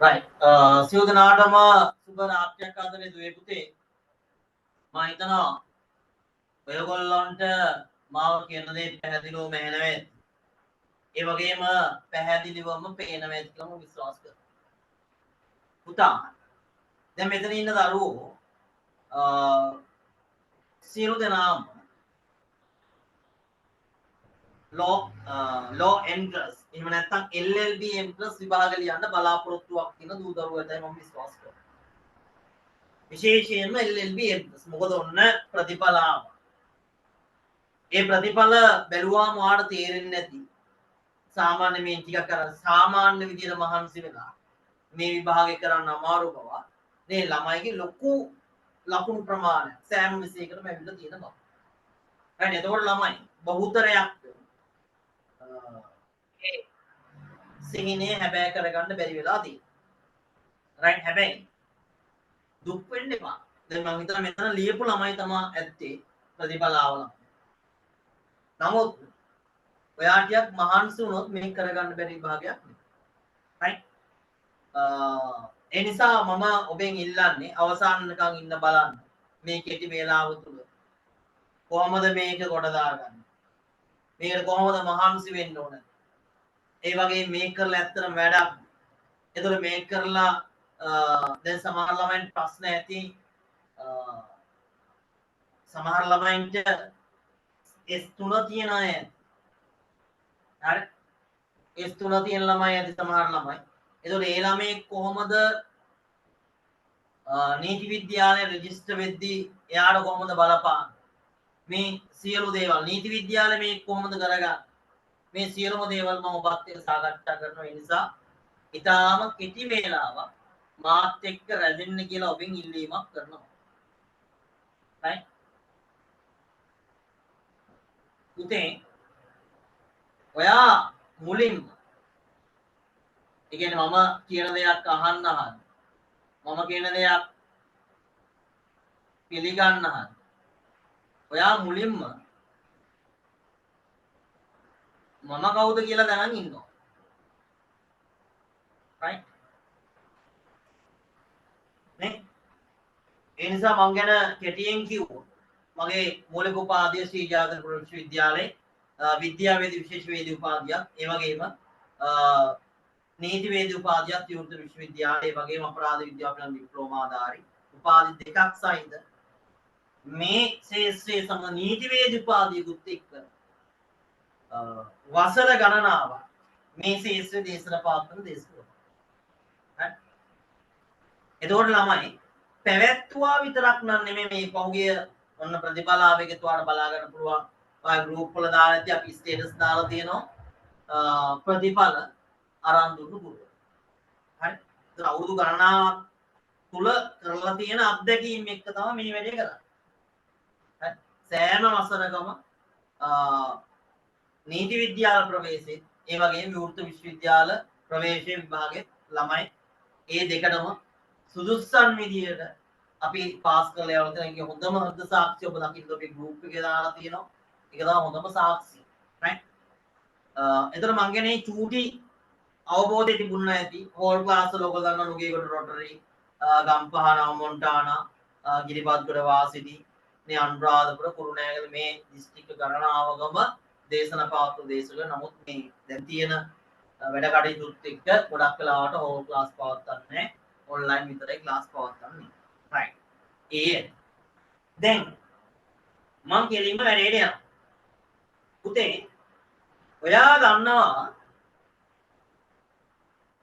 right සියලු දෙනාටම සුබ රාත්‍රියක් ආදරේ දුවේ පුතේ මම හිතනවා ඔයගොල්ලන්ට මාව කියන දේ පැහැදිලිවම ඇහෙනවේ ඒ වගේම පැහැදිලිවම පේනවේ කියලා මම විශ්වාස කරනවා පුතා දැන් මෙතන ඉන්න දරුවෝ සියලු දෙනාම law entrance එහෙම නැත්නම් LLB entrance විභාග ලියන්න බලාපොරොත්තුවක් තියෙන දූ දරුවෝටයි මම විශ්වාස කරනවා විශේෂයෙන්ම LLB entrance මොකද ඔන්න ප්‍රතිඵල ආවා ඒ ප්‍රතිඵල බැලුවාම ඔයාලට තේරෙන්නේ නැති සාමාන්‍ය මේ ටිකක් අර සාමාන්‍ය විදියට මහන්සි වෙලා මේ විභාගය කරන්න අමාරු බව මේ ළමයිගේ ලොකු ලකුණු ප්‍රමාණයක් සෑම විෂයකටම ඇවිල්ලා තියෙන බව. right එතකොට ළමයි බහුතරයක් සිහිනේ හැබැයි කරගන්න බැරි වෙලා තියෙනවා. right හැබැයි දුක් වෙන්න එපා. දැන් මම හිතනවා මෙතන ලියපු ළමයි තමයි ඇත්තේ ප්‍රතිඵල ආවලා. නමුත් ඔයා ටිකක් මහන්සි වුණොත් මේක කරගන්න බැරි විභාගයක් නෙවෙයි. right ඒ නිසා මම ඔබෙන් ඉල්ලන්නේ අවසානකම් ඉන්න බලන්න මේ කෙටි වේලාව තුල කොහොමද මේක කොට දාගන්නේ මේකට කොහොමද මහන්සි වෙන්න ඕන ඒ වගේ මේක කරලා ඇත්තටම වැඩක් ඒතකොට මේක කරලා දැන් සමහර ළමයින්ට ප්‍රශ්න ඇති සමහර ළමයින්ට S3 තියෙන අය හරි S3 තියෙන ළමයි ඇති සමහර ළමයි එතකොට ඒ ළමයි කොහොමද නීති විද්‍යාලයේ රෙජිස්ටර් වෙද්දී එයාට කොහොමද බලපාන්නේ මේ සියලු දේවල් නීති විද්‍යාලයේ මේ කොහොමද කරගන්නේ මේ සියලුම දේවල් මම ඔබත් එක්ක සාකච්ඡා කරනවා ඒ නිසා ඊටාම කෙටි වේලාවක් මාත් එක්ක රැඳෙන්න කියලා ඔබෙන් ඉල්ලීමක් කරනවා right පුතේ ඔයා මුලින්ම ඒ කියන්නේ මම කියන දෙයක් අහන්න මම කියන දෙයක් පිළිගන්න ඔයා මුලින්ම මම කවුද කියලා දැනන් ඉන්නවා right නේ ඒ නිසා මම ගැන කෙටියෙන් කිව්වොත් මගේ මූලික උපාධිය ශ්‍රී ජාතක විශ්වවිද්‍යාලයේ විද්‍යාවේදී විශේෂ වේදී උපාධියක් ඒ වගේම නීතිවේදී උපාධියක් විවෘත විශ්වවිද්‍යාලයේ වගේම අපරාධ විද්‍යාව ඩිප්ලෝමාධාරී උපාධි දෙකක් සහිත මේ ශාස්ත්‍රයේ සම නීතිවේදී උපාධියකුත් එක්ක වසර ගණනාවක් මේ ශාස්ත්‍රයේ දේශනා පාත්‍රන දේශකව. හරි. එතකොට ළමයි පැවැත්තුවා විතරක් නම් නෙමෙයි මේ පහුගිය ඔන්න ප්‍රතිඵල ආවේගයට ඔයාලා බලා ගන්න පුළුවන්. ඔය ගෲප් වල දාලා ඇති අපි ස්ටේටස් දාලා තියෙනවා. ප්‍රතිඵල අරන් දුන්නු පුරුදු. හරි. ඒක අවුරුදු ගණනාවක් තුල කරලා තියෙන අත්දැකීම් එක්ක තමයි මේ වැඩේ කරන්නේ. හරි. සෑම වසරකම නීති විද්‍යාල ප්‍රවේශයේ ඒ වගේම විවෘත විශ්වවිද්‍යාල ප්‍රවේශයේ විභාගයේ ළමයි ඒ දෙකටම සුදුස්සන් විදියට අපි පාස් කරලා යවලා තියෙන එක හොඳම හෘද සාක්ෂිය ඔබ දකින්න ඔබේ ගෲප් එකේ දාලා තියෙනවා. ඒක තමයි හොඳම සාක්ෂිය. right? එතන මං කියන්නේ චූටි අවබෝධය තිබුණා ඇති හෝල් ක්ලාස් වල ඔයගොල්ලෝ දන්නවා නුගේගොඩ රොටරි ගම්පහ නවමොන්ටානා ගිරිපත්ගොඩ වාසිනී මේ අනුරාධපුර කුරුණෑගල මේ දිස්ත්‍රික්ක ගණනාවකම දේශන පාත්‍ර දේශවල නමුත් මේ දැන් තියෙන වැඩ කටයුතුත් එක්ක ගොඩක් වෙලාවට හෝල් ක්ලාස් පවත්වන්නේ ඔන්ලයින් විතරයි ක්ලාස් පවත්වන්නේ right ඒ දැන් මම කෙලින්ම වැඩේට යනවා පුතේ ඔයා දන්නවා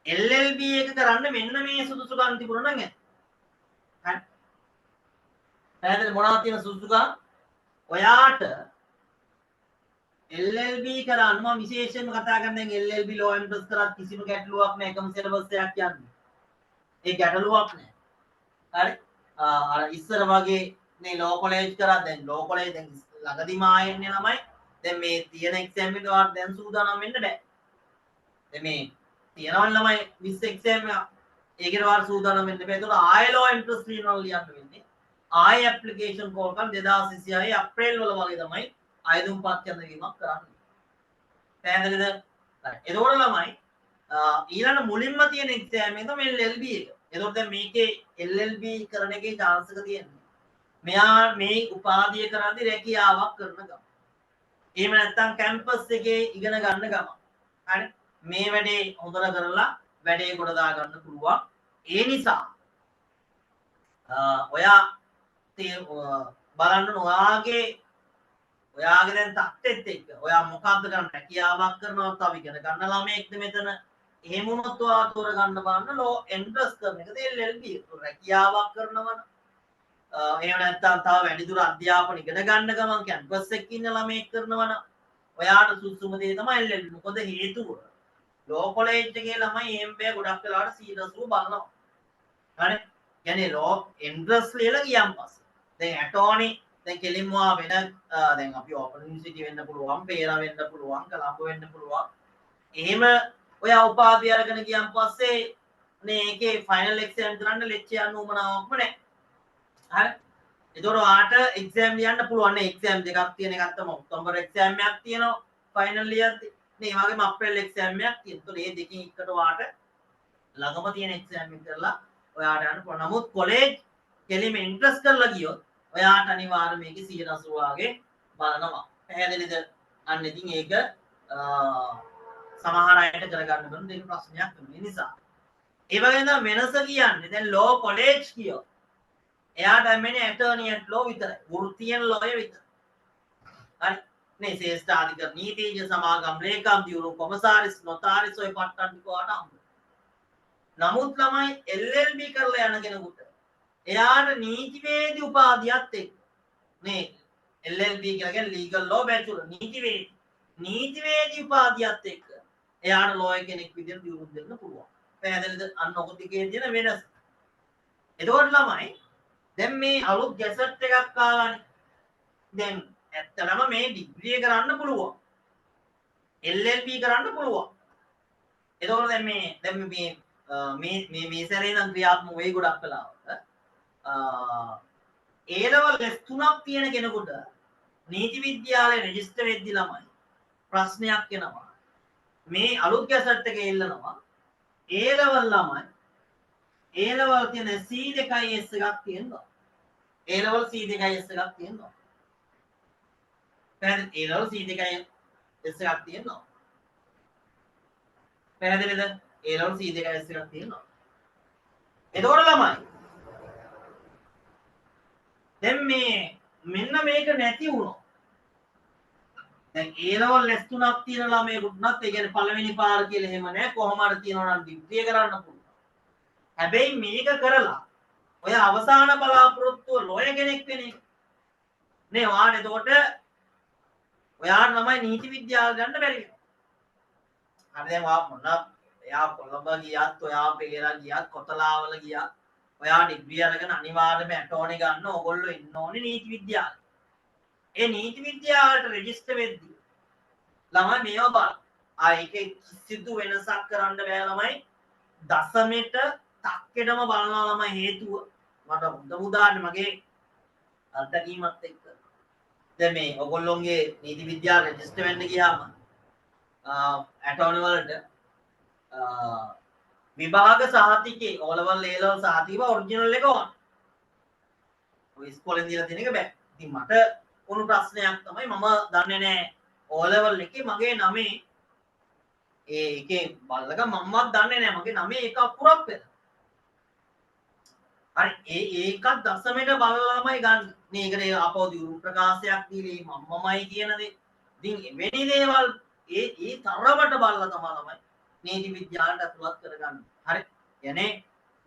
LLB එක කරන්න මෙන්න මේ සුදුසුකම් තිබුණා නම් හරි පැහැදිලි මොනවද තියෙන සුදුසුකම් ඔයාට LLB කරන්න මම විශේෂයෙන්ම කතා කරන්නේ LLB law entrance කරත් කිසිම ගැටලුවක් නැහැ එකම සිලබස් එකක් යන්නේ ඒ ගැටලුවක් නැහැ හරි අර ඉස්සර වගේ මේ law college කරා දැන් law college දැන් ළඟදිම ආයෙන්නේ ළමයි දැන් මේ තියෙන එක්සෑම් එකට ඔයාලට දැන් සූදානම් වෙන්න බෑ දැන් මේ තියෙනවා ළමයි 20 එක්සෑම් එක ඒකට ඔයාලට සූදානම් වෙන්න බෑ ඒකට ආයෙ law entrance ලියනවා ලියන්න වෙන්නේ ආයෙ ඇප්ලිකේෂන් කෝල් කරන් 2026 අප්‍රේල් වල වගේ තමයි අයදුම්පත් යන වීමක් කරන්නේ පැහැදිලිද එතකොට ළමයි ඊළඟ මුලින්ම තියෙන එක්සෑම් එක තමයි LLB එක. එතකොට දැන් මේකේ LLB කරන එකේ chance එක තියෙනවා. මෙයා මේ උපාධිය කරද්දී රැකියාවක් කරන ගම. එහෙම නැත්නම් කැම්පස් එකේ ඉගෙන ගන්න ගම. හරි. මේ වැඩේ හොඳට කරලා වැඩේ කොට දා ගන්න පුළුවන්. ඒ නිසා ඔයා බලන්න ඔයාගේ දැන් තත්ත්වෙත් එක්ක ඔයා මොකක්ද කරන්න රැකියාවක් කරනවා තව ඉගෙන ගන්න ළමයෙක්ද මෙතන එහෙම වුණොත් ඔයා තෝරගන්න බලන්න ලෝ එන්ට්‍රස් කරන එකද LLB රැකියාවක් කරනවා එහෙම නැත්නම් තව වැඩිදුර අධ්‍යාපන ඉගෙන ගන්න ගමන් කැම්පස් එකේ ඉන්න ළමයෙක් කරනවා නම් ඔයාට සුසුම දේ තමයි LLB මොකද හේතුව ලෝ කොලෙජ් එකේ ළමයි MBA ගොඩක් වෙලාවට සීරියස්ව බලනවා හරි කියන්නේ ලෝ එන්ට්‍රස් ලියලා ගියන් පස්සේ දැන් ඇටෝනි දැන් කෙලින්ම වෙන දැන් අපි ඕපන් යුනිවර්සිටි වෙන්න පුළුවන් පේරා වෙන්න පුළුවන් කොළඹ වෙන්න පුළුවන් එහෙම ඔයා උපාධිය අරගෙන ගියන් පස්සේ නේ ඒකේ ෆයිනල් එක්සෑම් කරන්න ලෙක්චර් යන්න උවමනාවක්ම නැහැ හරි ඒතකොට ඔයාට එක්සෑම් ලියන්න පුළුවන් නේ එක්සෑම් දෙකක් තියෙන එකක් තමයි ඔක්තෝබර් එක්සෑම් එකක් තියෙනවා ෆයිනල් ලියද්දි නේ ඒ වගේම අප්‍රේල් එක්සෑම් එකක් තියෙනවා ඒතකොට මේ දෙකෙන් එකට ඔයාට ළඟම තියෙන එක්සෑම් එක කරලා ඔයාට යන්න පුළුවන් නමුත් කොලෙජ් කෙලින්ම ඉන්ට්‍රස්ට් කරලා ගියොත් ඔයාට අනිවාර්යයෙන් මේකේ 180 වාගේ බලනවා. පැහැදිලිද? අන්න ඉතින් ඒක සමහර අයට කරගන්න බෑ දෙක ප්‍රශ්නයක් වෙන නිසා. ඒ වගේම වෙනස කියන්නේ දැන් ලෝ කොලෙජ් කියෝ. එයාට හැමනේ ඇටර්නි ඇට් ලෝ විතරයි. වෘත්තීය ලෝය විතරයි. හරි. මේ ශ්‍රේෂ්ඨ අධිකරණ නීතිඥ සමාගම් ලේකම් දියුණු කොමසාරිස් නොතාරිස් ඔය පට්ටන් ටික ඔයාට හම්බ. නමුත් ළමයි LLB කරලා යන කෙනෙකුට එයාට නීතිවේදී උපාධියත් එක්ක මේ LLB කියලා කියන්නේ ලීගල් ලෝ බැචලර් නීතිවේදී උපාධියත් එක්ක එයාට ලෝයර් කෙනෙක් විදිහට දියුණු දෙන්න පුළුවන්. පැහැදිලිද? අන්න ඔක ටිකේ තියෙන වෙනස. එතකොට ළමයි දැන් මේ අලුත් ගැසට් එකක් ආවනේ. දැන් ඇත්තටම මේ ඩිග්‍රී කරන්න පුළුවන්. LLB කරන්න පුළුවන්. එතකොට දැන් මේ සැරේ නම් ක්‍රියාත්මක වෙයි ගොඩක් වෙලාවට. A-level S 3ක් තියෙන කෙනෙකුට නීති විද්‍යාලයේ රෙජිස්ටර් වෙද්දි ළමයි ප්‍රශ්නයක් එනවා. මේ අලුත් ගැසට් එකේ ඉල්ලනවා A-level ළමයි A-level තියෙන C2S එකක් තියෙනවා. A-level C2S එකක් තියෙනවා. පැහැදිලි A-level C2S එකක් තියෙනවා. පැහැදිලිද? A-level C2S එකක් තියෙනවා. එතකොට ළමයි දැන් මෙන්න මේක නැති වුණොත් දැන් A-level S 3ක් තියෙන ළමයෙකුට නත් ඒ කියන්නේ පළවෙනි පාර කියලා එහෙම නැහැ කොහොම හරි තියෙනවා නම් ඩිග්‍රී කරන්න පුළුවන්. හැබැයි මේක කරලා ඔය අවසාන බලාපොරොත්තුව ලෝය කෙනෙක් වෙන එක නේ ඔයාට එතකොට ඔයාට ළමයි නීති විද්‍යාව ගන්න බැරි වෙනවා. හරි දැන් ඔයා මොන එයා කොළඹ ගියත් ඔයා පෙරේරා ගියත් කොතලාවල ගියත් ඔයා ඩිග්‍රී අරගෙන අනිවාර්යයෙන්ම ඇටෝනි ගන්න ඕගොල්ලෝ ඉන්න ඕනේ නීති විද්‍යාවේ. ඒ නීති විද්‍යාවට රෙජිස්ටර් වෙද්දී ළමයි මේව බලන්න. ඒකේ කිසිදු වෙනසක් කරන්න බෑ ළමයි. දශමෙට තක්කෙටම බලනවා ළමයි හේතුව. මට හොඳ උදාහරණ මගේ අත්දැකීමත් එක්ක. දැන් මේ ඔයගොල්ලෝගේ නීති විද්‍යාව රෙජිස්ටර් වෙන්න ගියාම ඇටෝනි වලට විභාග සහතිකේ O-level A-level සහතිකව ඔරිජිනල් එක ඕන. ඔය ඉස්කෝලෙන් දීලා තියෙන එක බෑ. ඉතින් මට වුණු ප්‍රශ්නයක් තමයි මම දන්නේ නැහැ O-level එකේ මගේ නමේ ඒකේ බලලක මමවත් දන්නේ නැහැ මගේ නමේ එක අකුරක් වෙලා. හරි ඒකත් දශමයට බලලාමයි ගන්න. මේකට ආපහු දියුණු ප්‍රකාශයක් දීලා මමමයි කියන දේ. ඉතින් එවැනි දේවල් ඒ තරමට බලලා තමයි නීති විද්‍යාවට ඇතුළත් කරගන්න. හරි. කියන්නේ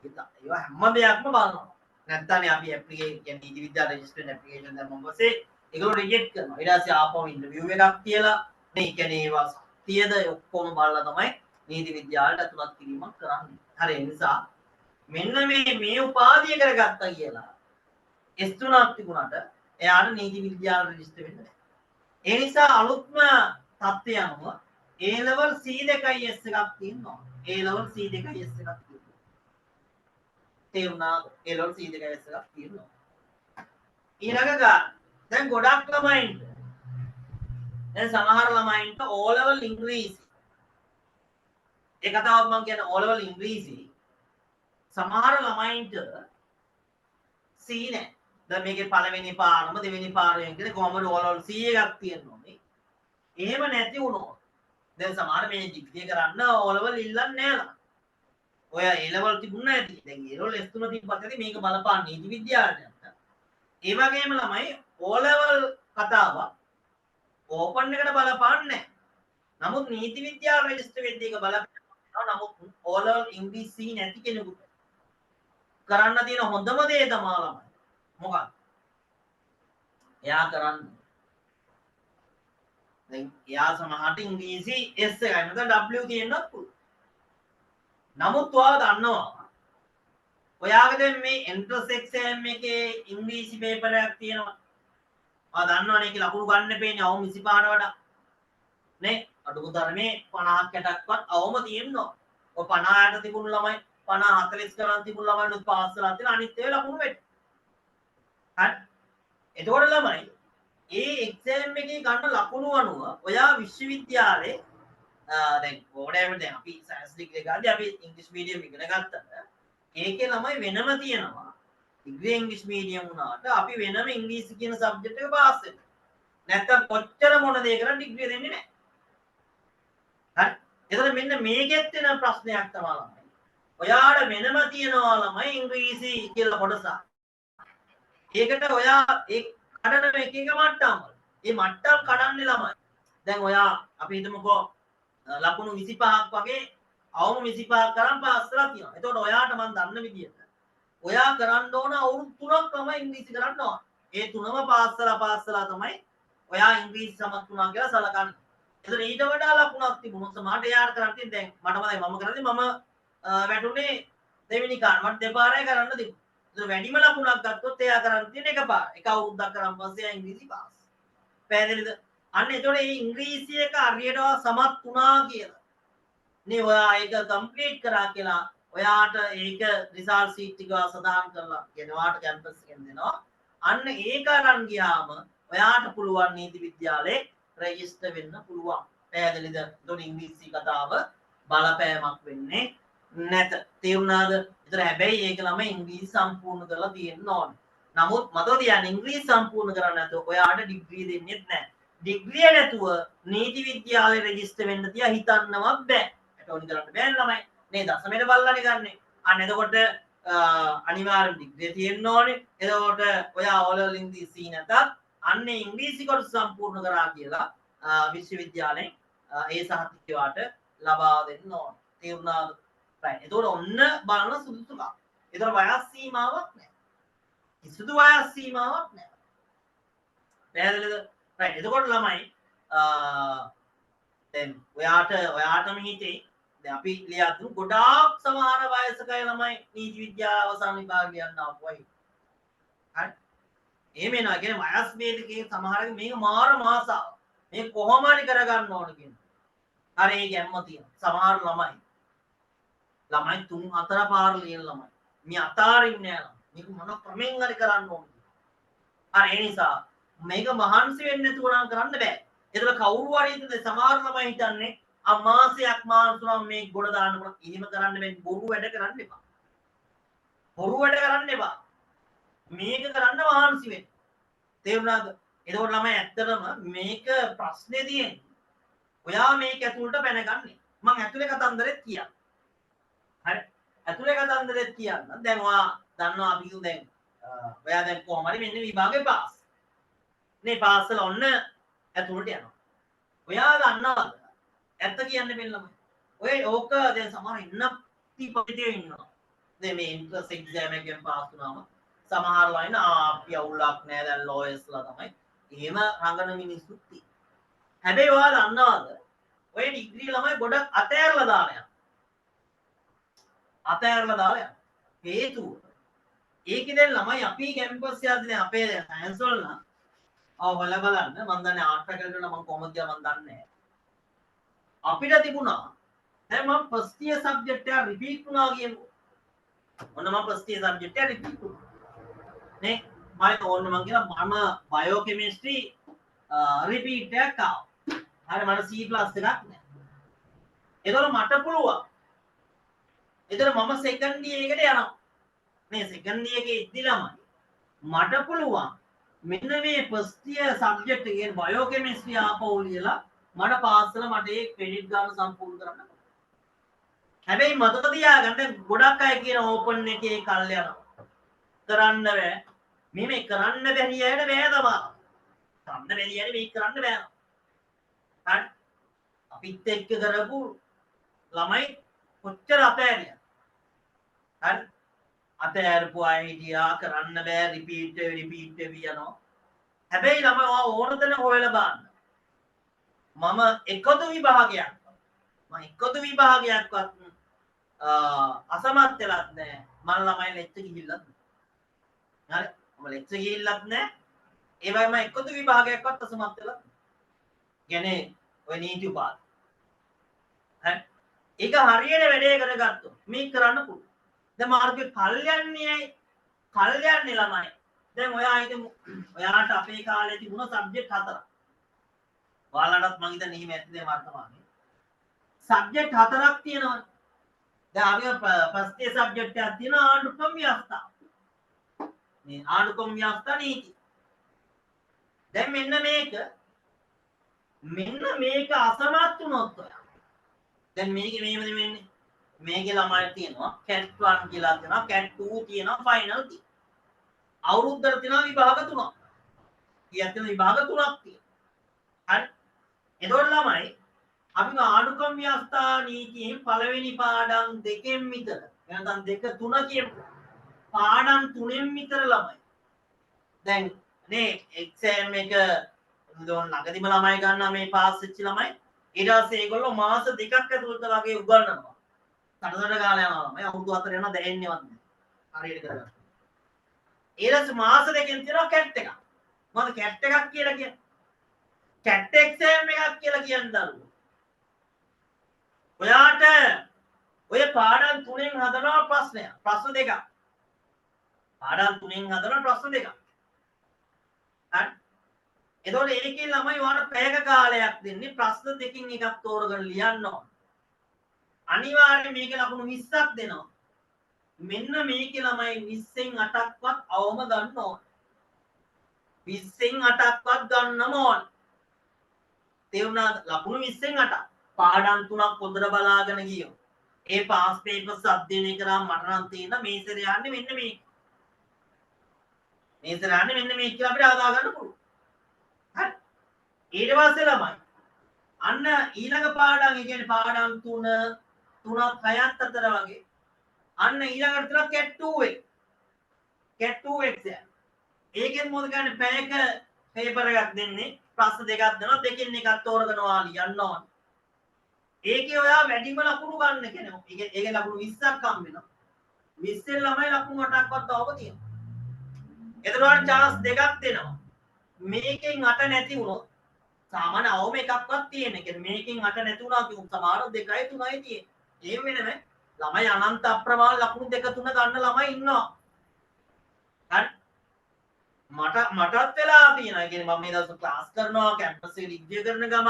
ඒවා හැම දෙයක්ම බලනවා. නැත්නම් අපි ඇප්ලිකේෂන් නීති විද්‍යාව රෙජිස්ටර්ඩ් ඇප්ලිකේෂන් දැම්මම පස්සේ ඒගොල්ලෝ රිජෙක්ට් කරනවා. ඊට පස්සේ ආපහු ඉන්ටර්විව් එකක් තියලා මේ කියන්නේ ඒවා සත්‍යද ඔක්කොම බලලා තමයි නීති විද්‍යාවට ඇතුළත් කිරීමක් කරන්නේ. හරි ඒ නිසා මෙන්න මේ උපාධිය කරගත්තා කියලා S3ක් තිබුණාට එයාට නීති විද්‍යාව රෙජිස්ටර් වෙන්න බැහැ. ඒ නිසා අලුත්ම තත්ත්වය අනුව A-level C2S එකක් තියෙනවා. A-level C2S එකක් තියෙනවා. තේරුණා? A-level C2S එකක් තියෙනවා. ඊළඟ දැන් ගොඩක් ළමයින්ට දැන් සමහර ළමයින්ට O-level ඉංග්‍රීසි ඒ කතාවත් මම කියන්නේ O level ඉංග්‍රීසි සමහර ළමයින්ට C නෑ. දැන් මේකේ පළවෙනි පාරම දෙවෙනි පාරෙන් කියන්නේ කොහමද O level C එකක් තියෙන්න ඕනේ. එහෙම නැති වුණොත් දැන් සමහර මේ ඩිග්‍රී කරන්න O level ඉල්ලන්නේ නෑලා. ඔය A level තිබුණා ඇති. දැන් A level S3 තිබ්බත් ඇති මේක බලපාන නීති විද්‍යාවට. ඒ වගේම ළමයි O level කතාව ඕපන් එකට බලපාන්නේ නැහැ. නමුත් නීති විද්‍යාව රෙජිස්ටර් වෙද්දී ඒක බලපානවා. නමුත් O level ඉංග්‍රීසි නැති කෙනෙකුට කරන්න තියෙන හොඳම දේ තමයි ළමයි. මොකක්ද? එයා කරන්නේ දැන් එයා සමහරට ඉංග්‍රීසි S එකයි නැත්නම් W තියෙන්නත් පුළුවන්. නමුත් ඔයාලා දන්නවා ඔයාගේ දැන් මේ එන්ට්‍රන්ස් එක්සෑම් එකේ ඉංග්‍රීසි පේපර් එකක් තියෙනවා. ඔයා දන්නවනේ ඒක ලකුණු ගන්න පේන්නේ අවම 25ට වඩා. නේ අඩුම තරමේ 50ක් 60ක්වත් අවම තියෙනවා. ඔය 50ට තිබුණු ළමයි 50 40 කරන් තිබුණු ළමයිනුත් පාස් කරලා තියෙන අනිත් ඒවා ලකුණු වෙන්න. හරි. එතකොට ළමයි ඒ එක්සෑම් එකේ ගන්න ලකුණු අනුව ඔයා විශ්වවිද්‍යාලේ දැන් ඕඩෑම දැන් අපි සයන්ස් ඩිග්‍රී ගාදී අපි ඉංග්‍රීසි මීඩියම් ඉගෙන ගත්තා. ඒකේ ළමයි වෙනම තියෙනවා. ඩිග්‍රී ඉංග්‍රීසි මීඩියම් වුණාට අපි වෙනම ඉංග්‍රීසි කියන සබ්ජෙක්ට් එක පාස් වෙනවා. නැත්තම් කොච්චර මොන දේ කරන් ඩිග්‍රී දෙන්නේ නැහැ. හරි. එතකොට මෙන්න මේකෙත් වෙන ප්‍රශ්නයක් තමයි ළමයි. ඔයාට වෙනම තියනවා ළමයි ඉංග්‍රීසි කියලා කොටසක්. ඒකට ඔයා ඒ කඩන එක එක මට්ටම් වල. මේ මට්ටම් කඩන්නේ ළමයි. දැන් ඔයා අපි හිතමුකෝ ලකුණු 25ක් වගේ අවම 25ක් කරන් පාස් කරලා තියෙනවා. එතකොට ඔයාට මම දන්න විදිහට ඔයා කරන්න ඕන අවුරුදු 3ක් තමයි ඉංග්‍රීසි කරන්න ඕන. ඒ තුනම පාස් කරලා තමයි ඔයා ඉංග්‍රීසි සමත් වුණා කියලා සලකන්නේ. එතකොට ඊට වඩා ලකුණක් තිබුණොත් සමහරට එයාට කරන්න තියෙන දැන් මට මතකයි මම කරන්නේ මම වැටුනේ දෙවෙනි කාර් මට දෙපාරයි කරන්න තිබුණා. එතකොට වැඩිම ලකුණක් ගත්තොත් එයා කරන්න තියෙන එකපාර. එක අවුරුද්දක් කරන් පස්සේ එයා ඉංග්‍රීසි පාස්. පැහැදිලිද? අන්න එතකොට මේ ඉංග්‍රීසි එක හරියට සමත් වුණා කියලා. නේ ඔයා ඒක කම්ප්ලීට් කරා කියලා ඔයාට ඒක රිසල්ට් ෂීට් එක සදාන් කරලා කියන ඔයාට කැම්පස් එකෙන් දෙනවා. අන්න ඒක අරන් ගියාම ඔයාට පුළුවන් නීති විද්‍යාලේ රෙජිස්ටර් වෙන්න පුළුවන්. පැහැදිලිද? එතකොට ඉංග්‍රීසි කතාව බලපෑමක් වෙන්නේ නැත. තේරුණාද? ඒතර හැබැයි ඒක ළමයි ඉංග්‍රීසි සම්පූර්ණ කරලා තියෙන්න ඕනේ. නමුත් මතක තියාගන්න ඉංග්‍රීසි සම්පූර්ණ කරන්නේ නැතුව ඔයාට ඩිග්‍රී දෙන්නේ නැහැ. ඩිග්‍රිය නැතුව නීති විද්‍යාලේ රෙජිස්ටර් වෙන්න තියා හිතන්නවත් බෑ. ඒක ඕනි කරන්න බෑ ළමයි. නේ දශමයට බලලානේ ගන්නෙ. අන්න එතකොට අනිවාර්යෙන් ඩිග්‍රිය තියෙන්න ඕනේ. එතකොට ඔයා O level ඉංග්‍රීසි නැතත් අන්න ඉංග්‍රීසි කොටස සම්පූර්ණ කරා කියලා විශ්වවිද්‍යාලයෙන් ඒ සහතිකය වාට ලබා දෙන්න ඕන. තේරුණාද? right. එතකොට ඔන්න බලන සුදුසුකම්. ඒතර වයස් සීමාවක් නැහැ. කිසිදු වයස් සීමාවක් නැහැ. පැහැදිලිද? right. එතකොට ළමයි දැන් ඔයාටම හිතේ දැන් අපි ලියා දුන්නු ගොඩාක් සමහර වයසකයි ළමයි නීති විද්‍යාව අවසාන විභාගය යන්න ආපුවයි. හරි. එහෙම වෙනවා කියන්නේ වයස් ભેදකේ සමහරගේ මේක මාර මාසාව. මේ කොහොම හරි කරගන්න ඕන කියන. අර ඒ ගැම්ම තියෙනවා. සමහර ළමයි 3-4 පාර ලියන ළමයි. මේ අතාරින්නේ නැහැ. මේක මොන ක්‍රමෙන් හරි කරන්න ඕන. අර ඒ නිසා මේක මහන්සි වෙන්නේ නැතුව නම් කරන්න බෑ. ඒතර කවුරු හරි ඉතින් සමහර ළමයි හිතන්නේ අමාසයක් මාසුනම් මේ ගොඩ දාන්න පුළුවන්. එහෙම කරන්න බෑ. බොරු වැඩ කරන්න එපා. බොරු වැඩ කරන්න එපා. මේක කරන්න මහන්සි වෙන්න. තේරුණාද? එතකොට ළමයි ඇත්තටම මේක ප්‍රශ්නේ තියෙන්නේ. ඔයා මේක ඇතුළට පැනගන්නේ. මම ඇතුලේ කතන්දරෙත් කියන්න. හරි. ඇතුලේ කතන්දරෙත් කියන්න. දැන් ඔයා දන්නවා අපි දැන් ඔයා දැන් කොහොම හරි මෙන්න විභාගේ පාස්. නේ පාස් කරලා ඔන්න ඇතුළට යනවා. ඔයා දන්නවද? ඇත්ත කියන්න බැලම. ඔය ඕක දැන් සමහර ඉන්න පිටිපිටිය ඉන්නවා. දැන් මේ එන්ට්‍රන්ස් එක්සෑම් එකෙන් පාස් වුණාම සමහර ලයින් අපි අවුලක් නෑ දැන් ලෝයර්ස්ලා තමයි. එහෙම රඟන මිනිස්සුත් තියෙනවා. හැබැයි ඔයා දන්නවද? ඔය ඩිග්‍රී ළමයි ගොඩක් අතෑරලා දාලා යනවා. අතෑරලා දාලා යනවා. හේතුව ඒකේ දැන් ළමයි අපි කැම්පස් යද්දී දැන් අපේ සයන්ස් වල නම් හොයලා බලන්න මම දන්නේ ආර්ට් ෆැකල්ටි වල මම කොහොමද කියලා මම දන්නේ නැහැ. අපිට තිබුණා දැන් මම ෆස්ට් ඉයර් සබ්ජෙක්ට් එක රිපීට් වුණා කියමු. ඔන්න මම ෆස්ට් ඉයර් සබ්ජෙක්ට් එක රිපීට් වුණා. නේ මම ඕන්න මම කියලා මම බයෝ කෙමිස්ට්‍රි රිපීට් එකක් ආවා. හරි මට C+ එකක් නැහැ. එතකොට මට පුළුවන්. එතකොට මම සෙකන්ඩ් ඉයර් එකට යනවා. මේ සෙකන්ඩ් ඉයර් එකේ ඉද්දි ළමයි මට පුළුවන් මෙන්න මේ ෆස්ට් ඉයර් සබ්ජෙක්ට් එකේ බයෝකෙමිස්ට්‍රි ආපහු ලියලා මට පාස් කරලා මට ඒ ක්‍රෙඩිට් ගන්න සම්පූර්ණ කරන්න. හැබැයි මතක තියාගන්න ගොඩක් අය කියන ඕපන් එකේ කල් යනවා. කරන්න බෑ. මේ කරන්න බැරි අයට බෑ තමයි. කරන්න බැරි අයට මේක කරන්න බෑ. හරි. අපිත් එක්ක කරපු ළමයි කොච්චර අපෑරියද? හරි. අතෑරපු අය හිටියා කරන්න බෑ රිපීට් යනවා. හැබැයි ළමයි ඕන තැන හොයලා බලන්න. මම එකදු විභාගයක්වත් අසමත් වෙලත් නෑ. මම ළමයි ලෙක්චර් ගිහිල්ලත් නෑ. හරි. මම ලෙක්චර් ගිහිල්ලත් නෑ. ඒ වගේම එකදු විභාගයක්වත් අසමත් වෙලත් නෑ. කියන්නේ ඔය නීති උපාධ. හරි. ඒක හරියට වැඩේ කරගත්තොත් මේක කරන්න පුළුවන්. දැන් මාර්ගයේ කල්යන්නේ ළමයි. දැන් ඔයාට අපේ කාලේ තිබුණ සබ්ජෙක්ට් 4ක්. ඔයාලටත් මං හිතන්නේ එහෙම ඇත්තේ වර්තමානයේ. සබ්ජෙක්ට් 4ක් තියෙනවා. දැන් අපි ෆස්ට් ඉයර් සබ්ජෙක්ට් එකක් තියෙනවා ආණ්ඩුක්‍රම ව්‍යවස්ථා. මේ ආණ්ඩුක්‍රම ව්‍යවස්ථා නීති. දැන් මෙන්න මේක අසමත් වුණොත් ඔයා. දැන් මේකේ මෙහෙම වෙන්නේ. මේකේ ළමයි තියෙනවා CAT 1 කියලා තියෙනවා CAT 2 තියෙනවා ෆයිනල් තියෙනවා. අවුරුද්දට තියෙනවා විභාග 3ක්. කීයක් තියෙනවා විභාග 3ක් තියෙනවා. හරි. එතකොට ළමයි අපි ආණ්ඩුක්‍රම ව්‍යවස්ථා නීතියෙන් පළවෙනි පාඩම් දෙකෙන් විතර නැත්නම් දෙක තුන කියමු. පාඩම් තුනෙන් විතර ළමයි. දැන් මේ එක්සෑම් එක ළඟදිම ළමයි ගන්නවා මේ පාස් වෙච්ච ළමයි. ඊට පස්සේ ඒගොල්ලෝ මාස දෙකක් ඇතුළත වගේ උගන්වනවා. කටදඩ ගාලා යනවා ළමයි. අවුරුදු 4 යනවා දැනෙන්නේවත් නැහැ. හරියට කරගන්න. ඊළඟ මාස දෙකෙන් තියෙනවා CAT එකක්. මොකද CAT එකක් කියලා කියන්නේ? CAT එක්සෑම් එකක් කියලා කියන්නේ දරුවෝ. ඔයාට ඔය පාඩම් තුනෙන් හදනවා ප්‍රශ්නයක්. ප්‍රශ්න දෙකක්. පාඩම් තුනෙන් හදනවා ප්‍රශ්න දෙකක්. හරි. එතකොට ඒකේ ළමයි ඔයාලට පැයක කාලයක් දෙන්නේ ප්‍රශ්න දෙකකින් එකක් තෝරගෙන ලියන්න ඕන. අනිවාර්යයෙන් මේකේ ලකුණු 20ක් දෙනවා. මෙන්න මේකේ ළමයි 20න් 8ක්වත් අවම ගන්න ඕන. 20න් 8ක්වත් ගන්නම ඕන. තේරුණාද? ලකුණු 20න් 8ක්. පාඩම් 3ක් පොතට බලාගෙන ගියෝ. ඒ පාස් පේපර්ස් අධ්‍යයනය කරාම මට නම් තියෙන මේ සැරේ යන්නේ මෙන්න මේ. මේ සැරේ යන්නේ මෙන්න මේ කියලා අපිට හදා ගන්න පුළුවන්. හරි. ඊට පස්සේ ළමයි අන්න ඊළඟ පාඩම් ඒ කියන්නේ පාඩම් 3 3ක් 6ක් අතර වගේ අන්න ඊළඟට තියෙනවා CAT 2 එක. CAT 2 exam. ඒකෙන් මොකද කරන්නේ පැයක පේපර් එකක් දෙන්නේ ප්‍රශ්න දෙකක් දෙනවා දෙකෙන් එකක් තෝරගෙන ඔයා ලියන්න ඕන. ඒකේ ඔයා වැඩිම ලකුණු ගන්න කෙනෙක්. ඒකේ ලකුණු 20ක් හම් වෙනවා. 20 ළමයි ලකුණු 8ක්වත් අවම තියෙනවා. එතකොට chance දෙකක් දෙනවා. මේකෙන් 8 නැති වුණොත් සාමාන්‍ය අවම එකක්වත් තියෙන. ඒ කියන්නේ මේකෙන් 8 නැති වුණා කියමු සමහර 2යි 3යි තියෙන. එහෙම වෙනම ළමයි අනන්ත අප්‍රමාණ ලකුණු 2 3 ගන්න ළමයි ඉන්නවා. හරි. මටත් වෙලා තියෙනවා. ඒ කියන්නේ මම මේ දවස් ක්ලාස් කරනවා කැම්පස් එකේ රිවිව් කරන ගම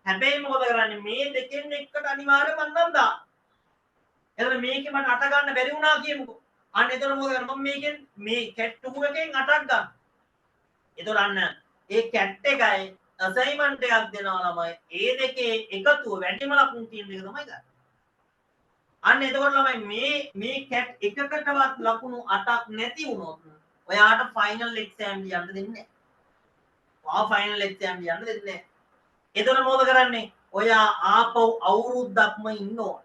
හැබැයි මොකද කරන්නේ මේ දෙකෙන් එකට අනිවාර්යයෙන්ම මන්නම් දාන්න. එතන මේකේ මට 8 ගන්න බැරි වුණා කියමුකෝ. අන්න එතන මොකද කරන්නේ මම මේකෙන් මේ CAT 2 එකෙන් 8ක් ගන්න. එතකොට අන්න ඒ CAT එකයි අසයින්මන්ට් එකක් දෙනවා ළමයි. ඒ දෙකේ එකතුව වැඩිම ලකුණු තියෙන එක තමයි ගන්න. අන්න එතකොට ළමයි මේ CAT එකකටවත් ලකුණු 8ක් නැති වුණොත් ඔයාට ෆයිනල් එක්සෑම් ලියන්න දෙන්නේ නැහැ. ඔයා ෆයිනල් එක්සෑම් ලියන්න දෙන්නේ නැහැ. එතකොට මොකද කරන්නේ? ඔයා ආපහු අවුරුද්දක්ම ඉන්න ඕන.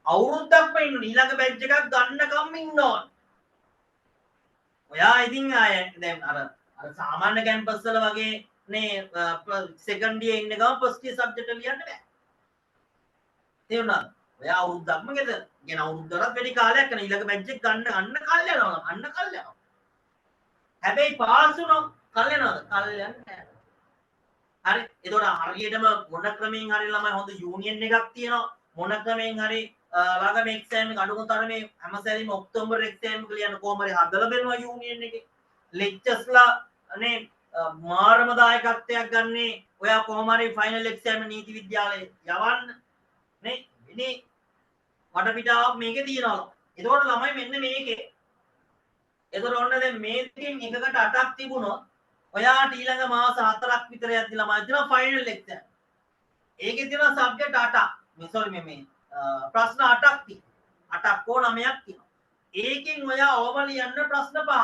අවුරුද්දක්ම ඉන්න ඊළඟ බැච් එකක් ගන්නකම් ඉන්න ඕන. ඔයා ඉතින් ආය දැන් අර සාමාන්‍ය කැම්පස් වල වගේ නේ සෙකන්ඩ් ඉයර් ඉන්න ගම ෆස්ට් ඉයර් සබ්ජෙක්ට් ලියන්න බෑ. තේරුණාද? ඔයා අවුරුද්දක්ම ගෙදර. කියන අවුරුද්දකට වැඩි කාලයක් යන ඊළඟ බැච් එක ගන්න කල් යනවා. අන්න කල් යනවා. හැබැයි පාස් වුණොත් කල් යනවද? කල් යන්නේ නැහැ. හරි. ඒතකොට හරියටම මොන ක්‍රමයෙන් හරි ළමයි හොඳ යූනියන් එකක් තියෙනවා. මොන ක්‍රමයෙන් හරි ළඟම එක්සෑම් එක අඩුමතර මේ හැම සැරේම ඔක්තෝබර් එක්සෑම් එක ලියන්න කොහොම හරි හදලා බලනවා යූනියන් එකේ. ලෙක්චර්ස්ලා අනේ මාරම දායකත්වයක් ගන්නේ ඔයා කොහොම හරි ෆයිනල් එක්සෑම් නීති විද්‍යාලයේ යවන්න නේ ඉතින් වටපිටාවක් මේකේ තියනවා එතකොට ළමයි මෙන්න මේකේ එතකොට ඔන්න දැන් මේකෙන් එකකට 8ක් තිබුණොත් ඔයාට ඊළඟ මාස 4ක් විතර යද්දි ළමයි දෙනවා ෆයිනල් එක්සෑම් ඒකේ තියෙනවා සබ්ජෙක්ට් 8ක් මේ සෝරි මේ ප්‍රශ්න 8ක් තියෙනවා 8ක් හෝ 9ක් තියෙනවා ඒකෙන් ඔයා අවම ලියන්න ප්‍රශ්න 5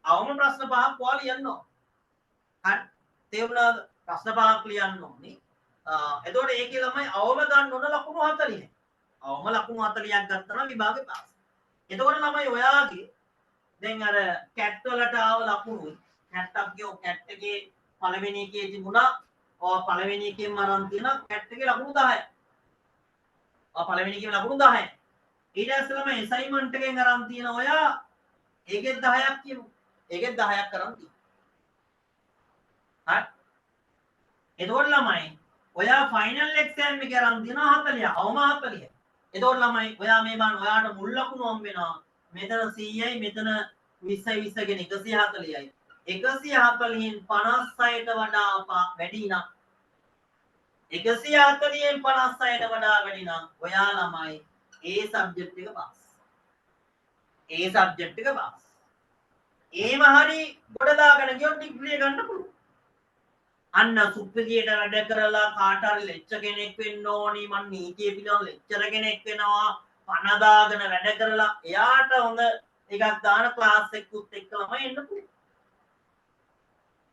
අවම ප්‍රශ්න 5ක් ඔයා ලියන්න ඕන හරි තේරුණාද ප්‍රශ්න 5ක් ලියන්න ඕනේ එතකොට ඒකේ ළමයි අවම ගන්න ඕන ලකුණු 40 අවම ලකුණු 40ක් ගත්තා නම් විභාගේ පාස් එතකොට ළමයි ඔයාගේ දැන් අර කැට් වලට ආව ලකුණු කැට්ටක් ගියෝ කැට් එකේ පළවෙනි එකේ තිබුණා ඔය පළවෙනි එකෙන් අරන් තියෙන කැට් එකේ ලකුණු 10යි ඔය පළවෙනි එකේ ලකුණු 10යි ඊට පස්සේ ළමයි අසයින්මන්ට් එකෙන් අරන් තියෙන ඔයා ඒකෙත් 10ක් කියමු ඒකෙත් 10ක් අරන් තියෙනවා හරි එතකොට ළමයි ඔයා ෆයිනල් එක්සෑම් එක අරන් තියෙනවා 40 අවම 40 එතකොට ළමයි ඔයා මේ බලන්න ඔයාට මුල් ලකුණු හම්බ වෙනවා මෙතන 100යි මෙතන 20යි 20 ගෙන 140යි 140න් 56ට වඩා වැඩි නම් 140න් 56ට වඩා වැඩි නම් ඔයා ළමයි ඒ සබ්ජෙක්ට් එක පාස් ඒ සබ්ජෙක්ට් එක පාස් ඒම හරි ගොඩ දාගෙන ගියොත් ඩිග්‍රී ගන්න පුළුවන් අන්න සුප්‍රදියට වැඩ කරලා කාට හරි ලෙක්චර් කෙනෙක් වෙන්න ඕනි මං නීතිය පිළිබඳ ලෙක්චර් කෙනෙක් වෙනවා පණ දාගෙන වැඩ කරලා එයාට හොඳ එකක් දාන ක්ලාස් එකකුත් එක්ක ළමයි එන්න පුළුවන්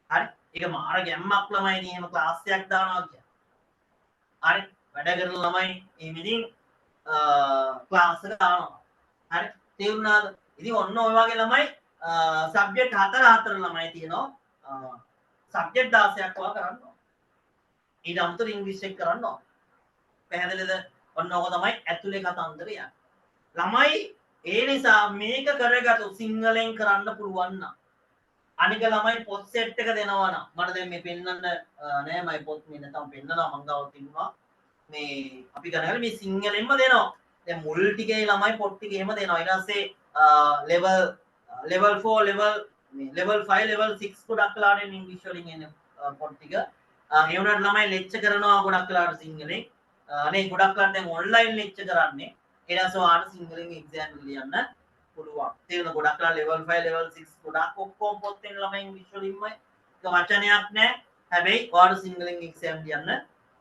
හරි ඒක මාර ගැම්මක් ළමයි නේ එහෙම ක්ලාස් එකක් දානවා කියන්නේ හරි වැඩ කරන ළමයි එමිදින් ක්ලාස් එක දානවා හරි තේරුණාද ඉතින් ඔන්න ඔය වගේ ළමයි සබ්ජෙක්ට් 4 ළමයි තියෙනවා සබ්ජෙක්ට් 16ක් වගේ කරන්න ඕන ඊට අමතරව ඉංග්‍රීසි එක කරන්න ඕන පැහැදිලිද ඔන්න ඕක තමයි ඇතුලේ කතන්දරය ළමයි ඒ නිසා මේක කරගත්තොත් සිංහලෙන් කරන්න පුළුවන් නම් අනික ළමයි පොත් සෙට් එක දෙනවා නම් මට දැන් මේ පෙන්නන්න නෑ මයි පොත් මේ නැතම් පෙන්නනවා මං ගාව තිබුණා මේ අපි කරගෙන මේ සිංහලෙන්ම දෙනවා දැන් මුල් ටිකේ ළමයි පොත් ටික එහෙම දෙනවා ඊට පස්සේ level 4 level 5 level 6 ගොඩක් වෙලාට ඉංග්‍රීසි වලින් එන පොත් ටික ඒ වුණාට ළමයි ලෙක්චර් කරනවා ගොඩක් වෙලාට සිංහලෙන් අනේ ගොඩක් වෙලාට දැන් ඔන්ලයින් ලෙක්චර් කරන්නේ ඊට පස්සේ ඔයාලට සිංහලෙන් එක්සෑම් එක ලියන්න පුළුවන් තේරෙන ගොඩක් වෙලා level 5 level 6 ගොඩක් ඔක්කොම පොත් වෙන ළමයි ඉංග්‍රීසි වලින්මයි ඒක වචනයක් නෑ හැබැයි ඔයාලට සිංහලෙන් එක්සෑම් ලියන්න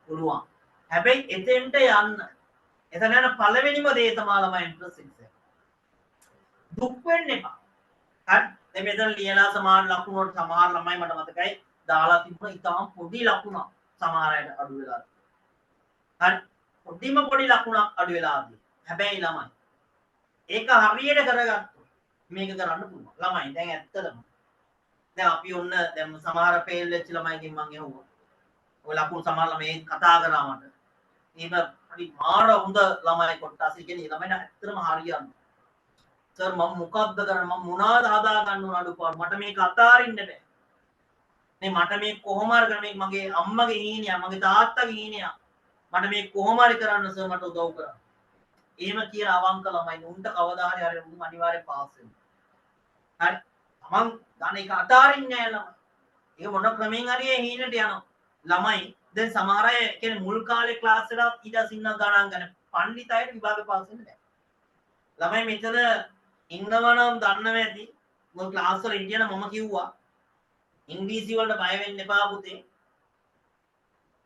පුළුවන් හැබැයි එතෙන්ට යන්න එතන යන පළවෙනිම දේ තමයි ළමයි එන්ට්‍රන්ස් එක්සෑම් දුක් වෙන්න එපා හරි දැන් මෙතන ලියලා සමාන ලකුණු වලට සමහර ළමයි මට මතකයි දාලා තිබුණා ඉතාලම පොඩි ලකුණක් සමහර අයට අඩු වෙලා හරි පොඩිම පොඩි ලකුණක් අඩු වෙලාදී හැබැයි ළමයි ඒක හරියට කරගත්තොත් මේක කරන්න පුළුවන් ළමයි දැන් ඇත්තටම දැන් අපි ඔන්න දැන් සමහර ෆේල් වෙච්ච ළමයිගෙන් මම ඇහුවා ඔය ලකුණු සමහර ළමයි කතා කරා මට එහෙම හරි මාර හොඳ ළමයි කොටස් කියන්නේ ළමයිට ඇත්තටම හරියන්නේ සර් මම මොකක්ද කරන්නේ මම මොනවාද හදා ගන්න ඕන අඩුපාඩු මට මේක අතාරින්න බෑ නේ මට මේ කොහොම හරි කරන්න මේක මගේ අම්මගේ හීනයක් මගේ තාත්තගේ හීනයක් මට මේ කොහොම හරි කරන්න සර් මට උදව් කරන්න එහෙම කියන අවංක ළමයි උන්ට කවදා හරි උන් අනිවාර්යෙන් පාස් වෙනවා හරි මම ගන්න එක අතාරින්නේ නෑ ළමයි ඒක මොන ක්‍රමෙන් හරි ඒ හීනට යනවා ළමයි දැන් සමහර අය කියන්නේ මුල් කාලේ ක්ලාස් එකට ඊට සින්න ගණන් ගන්න පඬිත් අයට විභාගේ පාස් වෙන්න බෑ ළමයි මෙතන ඉන්නවා නම් දන්නව ඇති මොකද ක්ලාස් වල ඉන්න මම කිව්වා ඉංග්‍රීසි වලට බය වෙන්න එපා පුතේ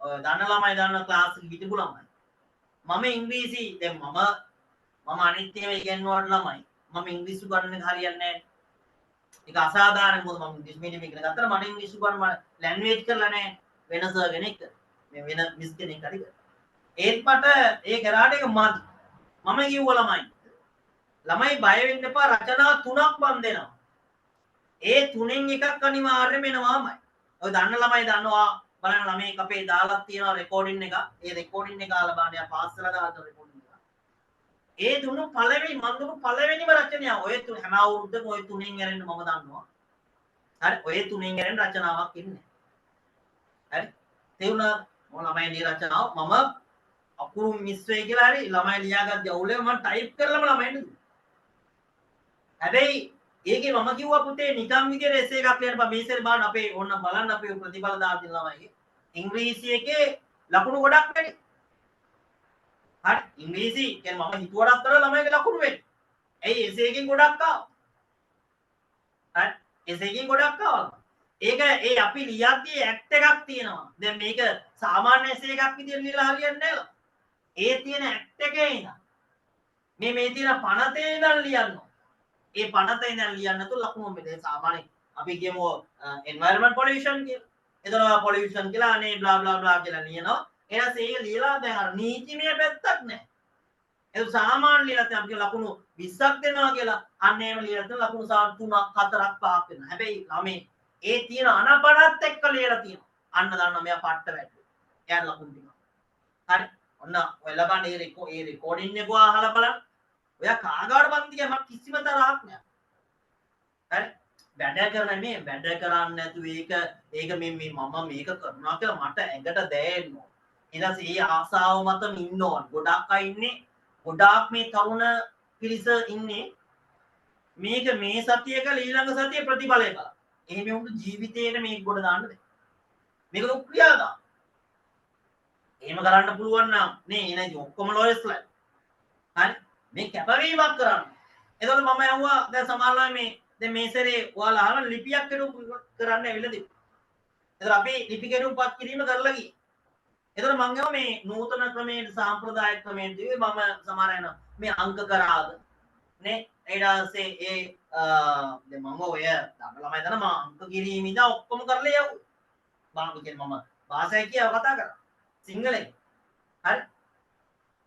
ඔය දන්න ළමයි දන්න ක්ලාස් එක හිටපු ළමයි මම ඉංග්‍රීසි දැන් මම අනිත් ඒවා ඉගෙනුවාට ළමයි මම ඉංග්‍රීසි උගන්වන්න එක හරියන්නේ නැහැ ඒක අසාධාරණ මොකද මම ඉංග්‍රීසි මීඩියම් එකකට ගත්තා මට ඉංග්‍රීසි උගන්වන්න ලැන්ග්වේජ් කරලා නැහැ වෙන සර් කෙනෙක් මේ වෙන මිස් කෙනෙක් හරි ඒත් මට ඒ කරාට එක මම කිව්වා ළමයි බය වෙන්න එපා රචනා 3ක් මම දෙනවා ඒ 3න් එකක් අනිවාර්යයෙන්ම එනවාමයි ඔය දන්න ළමයි දන්නවා බලන්න ළමයි අපේ දාලා තියෙනවා රෙකෝඩින් එක ඒ රෙකෝඩින් එක අහලා බලන්න යා පාස් කරලා දාලා රෙකෝඩින් එක ඒ දුන්නු පළවෙනි මම දුන්නු පළවෙනිම රචනය ඔය හැම අවුරුද්දකම ඔය 3න් ඇරෙන්න මම දන්නවා හරි ඔය 3න් ඇරෙන්න රචනාවක් ඉන්නේ හරි තේරුණා මොන ළමයි දී රචනාව මම අකුරු මිස් වෙයි කියලා හරි ළමයි ලියාගත් ජවුලේ මම ටයිප් කරලම ළමයින්ට දුන්නා හැබැයි ඒකේ මම කිව්වා පුතේ නිකම් විදියට එසේ එකක් ලියන්න බෑ මේසෙල් බලන්න අපේ ඕන්න බලන්න අපේ ප්‍රතිඵල දාලා තියෙන ළමයිගේ ඉංග්‍රීසි එකේ ලකුණු ගොඩක් වැඩි හරි ඉංග්‍රීසි කියන්නේ මම හිතුවටත් කරලා ළමයිගේ ලකුණු වෙන්නේ. ඇයි එසේකින් ගොඩක් ආවා. හරි එසේකින් ගොඩක් ආවා. ඒක ඒ අපි ලියද්දී ඇක්ට් එකක් තියෙනවා. දැන් මේක සාමාන්‍ය එසේ එකක් විදියට ලියලා හරියන්නේ නැහැ. ඒ තියෙන ඇක්ට් එකේ ඉඳන් මේ තියෙන පනතේ ඉඳන් ලියන්න. ඒ පනතේ ඉඳන් ලියන්න තු ලකුණු මෙතන සාමාන්‍ය අපි කියමු environment pollution කියලා. එතන pollution කියලා අනේ blah blah blah කියලා ලියනවා. ඊට පස්සේ ඒක ලියලා දැන් අර නීතිමය පැත්තක් නැහැ. ඒක සාමාන්‍ය ලියලා දැන් අපි ලකුණු 20ක් දෙනවා කියලා අන්න එහෙම ලියලා දැන් ලකුණු 3ක් 4ක් 5ක් වෙනවා. හැබැයි ළමේ ඒ තියෙන අනපනත් එක්ක ලියලා තියෙනවා. අන්න දන්නවා මෙයා පට්ට වැටුනේ. එයාට ලකුණු දෙනවා. හරි. ඔන්න ඔයාලා බලන්න ඒ රෙකෝඩින් එක අහලා බලන්න. ඔයා කාගාවට බන්දි කිය මම කිසිම තරහක් නෑ. හරි. වැඩ කරන මේ වැඩ කරන්නේ නැතු ඒක මේ මම මේක කරනවා කියලා මට ඇඟට දැනෙන්න ඕන. ඊට පස්සේ ඒ ආසාව මත ඉන්න ඕන. ගොඩක් අය ඉන්නේ ගොඩාක් මේ තරුණ පිරිස ඉන්නේ මේක මේ සතියක ඊළඟ සතිය ප්‍රතිඵලය බලන්න. එහෙම උන්ට ජීවිතේට මේක ගොඩ දාන්න බෑ. මේක ලොකු ක්‍රියාවක්. එහෙම කරන්න පුළුවන් නම් නේ එන ඔක්කොම ලෝයස්ලා. හරි. මේ කැපවීමක් කරන්න. එතකොට මම ඇහුවා දැන් සමහරවල් මේ දැන් මේ සැරේ ඔයාලා අහන ලිපියක් කෙරුම් කරන්න ඇවිල්ලා තිබ්බා. එතකොට අපි ලිපි කෙරුම්පත් කිරීම කරලා ගියේ. එතකොට මම ඇහුවා මේ නූතන ක්‍රමයේ සාම්ප්‍රදායික ක්‍රමයෙන් දිවේ මම සමහර අය මේ අංක කරාද නේ ඊට පස්සේ ඒ දැන් මම ඔය ළමයි දන්න මම අංක කිරීම ඉඳන් ඔක්කොම කරලා යවුවා. මම කියන්නේ මම භාෂාව කියව කතා කරා. සිංහලෙන්. හරි.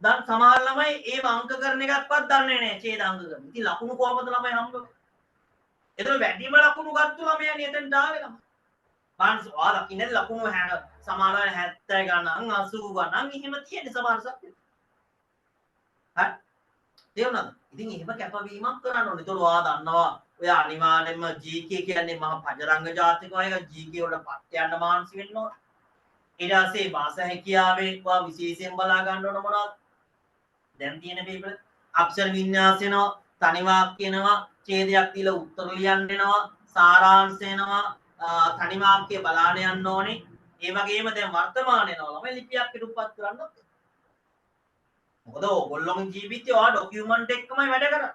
දැන් සමහර ළමයි ඒ අංක කරන එකක්වත් දන්නේ නැහැ ඡේද අංක කරන. ඉතින් ලකුණු කොහමද ළමයි හම්බ වෙන්නේ? ඒතර වැඩිම ලකුණු ගත්තු ළමයානේ එතනට ආවේ ළමයි. මානස ඔයාලා ඉන්නේ ලකුණු 60 සමහර අය 70 ගණන් 80 ගණන් එහෙම තියෙන සමහර සබ්ජෙක්ට්. හරි. තේරුණාද? ඉතින් එහෙම කැපවීමක් කරන්න ඕනේ. ඒතර ඔයා දන්නවා ඔය අනිවාර්යෙන්ම GK කියන්නේ මහා පජරංග ජාතික අය GK වල පත් යන්න මානසි වෙන්න ඕන. ඊට පස්සේ භාෂා හැකියාවේ ඔයා විශේෂයෙන් බලා ගන්න ඕන මොනවද? දැන් තියෙන පේපර් අක්ෂර වින්‍යාසයනවා තනි වාක්‍ය එනවා ඡේදයක් දීලා උත්තර ලියන්න වෙනවා සාරාංශ එනවා තනි වාක්‍ය බලාන යන්න ඕනේ ඒ වගේම දැන් වර්තමානයේ නෝ ළමයි ලිපියක් ඉදිරිපත් කරන්නත් මොකද ඕගොල්ලෝගේ ජීවිතේ ඔයා ડોකියුමන්ට් එකමයි වැඩ කරන්නේ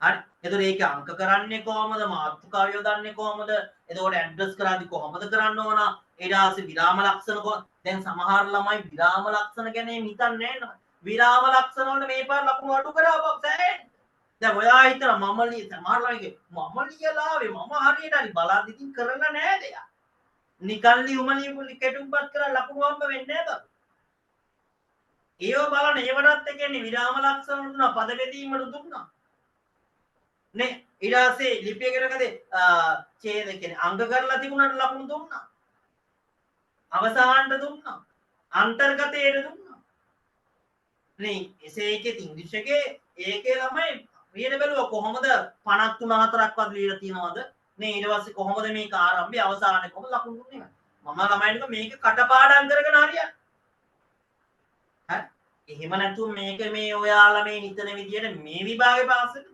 හරි එතකොට ඒක අංක කරන්නේ කොහමද මාතෘකාව යොදන්නේ කොහමද එතකොට ඇඩ්‍රස් කරාදී කොහමද කරන්න ඕන ඊට පස්සේ විරාම ලක්ෂණ කොහොමද දැන් සමහර ළමයි විරාම ලක්ෂණ ගැන හිතන්නේ නැහැ විරාම ලක්ෂණ වල මේ පාර ලකුණු අඩු කරා සෑහෙන දැන් ඔයා හිතන මම ලිය සමහර ළමයිගේ මම ලියලා ආවේ මම හරියට හරි බලද්දි ඉතින් කරලා නැහැ දෙයක් නිකන් ලියුම කෙටුම්පත් කරලා ලකුණු හම්බ වෙන්නේ නැහැ ඒව බලන්න ඒවටත් කියන්නේ විරාම ලක්ෂණ දුන්නා පද බෙදීමට දුන්නා නේ ඊට පස්සේ ලිපිය කරකදී ඡේද කියන්නේ අංක කරලා තිබුණාට ලකුණු දුන්නා අවසානට දුන්නා අන්තර්ගතයට දුන්නා නේ එසේ එකේ ඉංග්‍රීසි එකේ ඒකේ ළමයි ඊට බැලුවා කොහොමද 53 4ක්වත් ලියලා තියනවද නේ ඊට පස්සේ කොහොමද මේක ආරම්භය අවසානයේ කොහොමද ලකුණු දුන්නේ මම ළමයින්ට මේක කටපාඩම් කරගෙන හරියන්නේ හරි එහෙම නැතුව මේක මේ ඔයාලා මේ හිතන විදියට මේ විභාගේ පාස් වෙන්න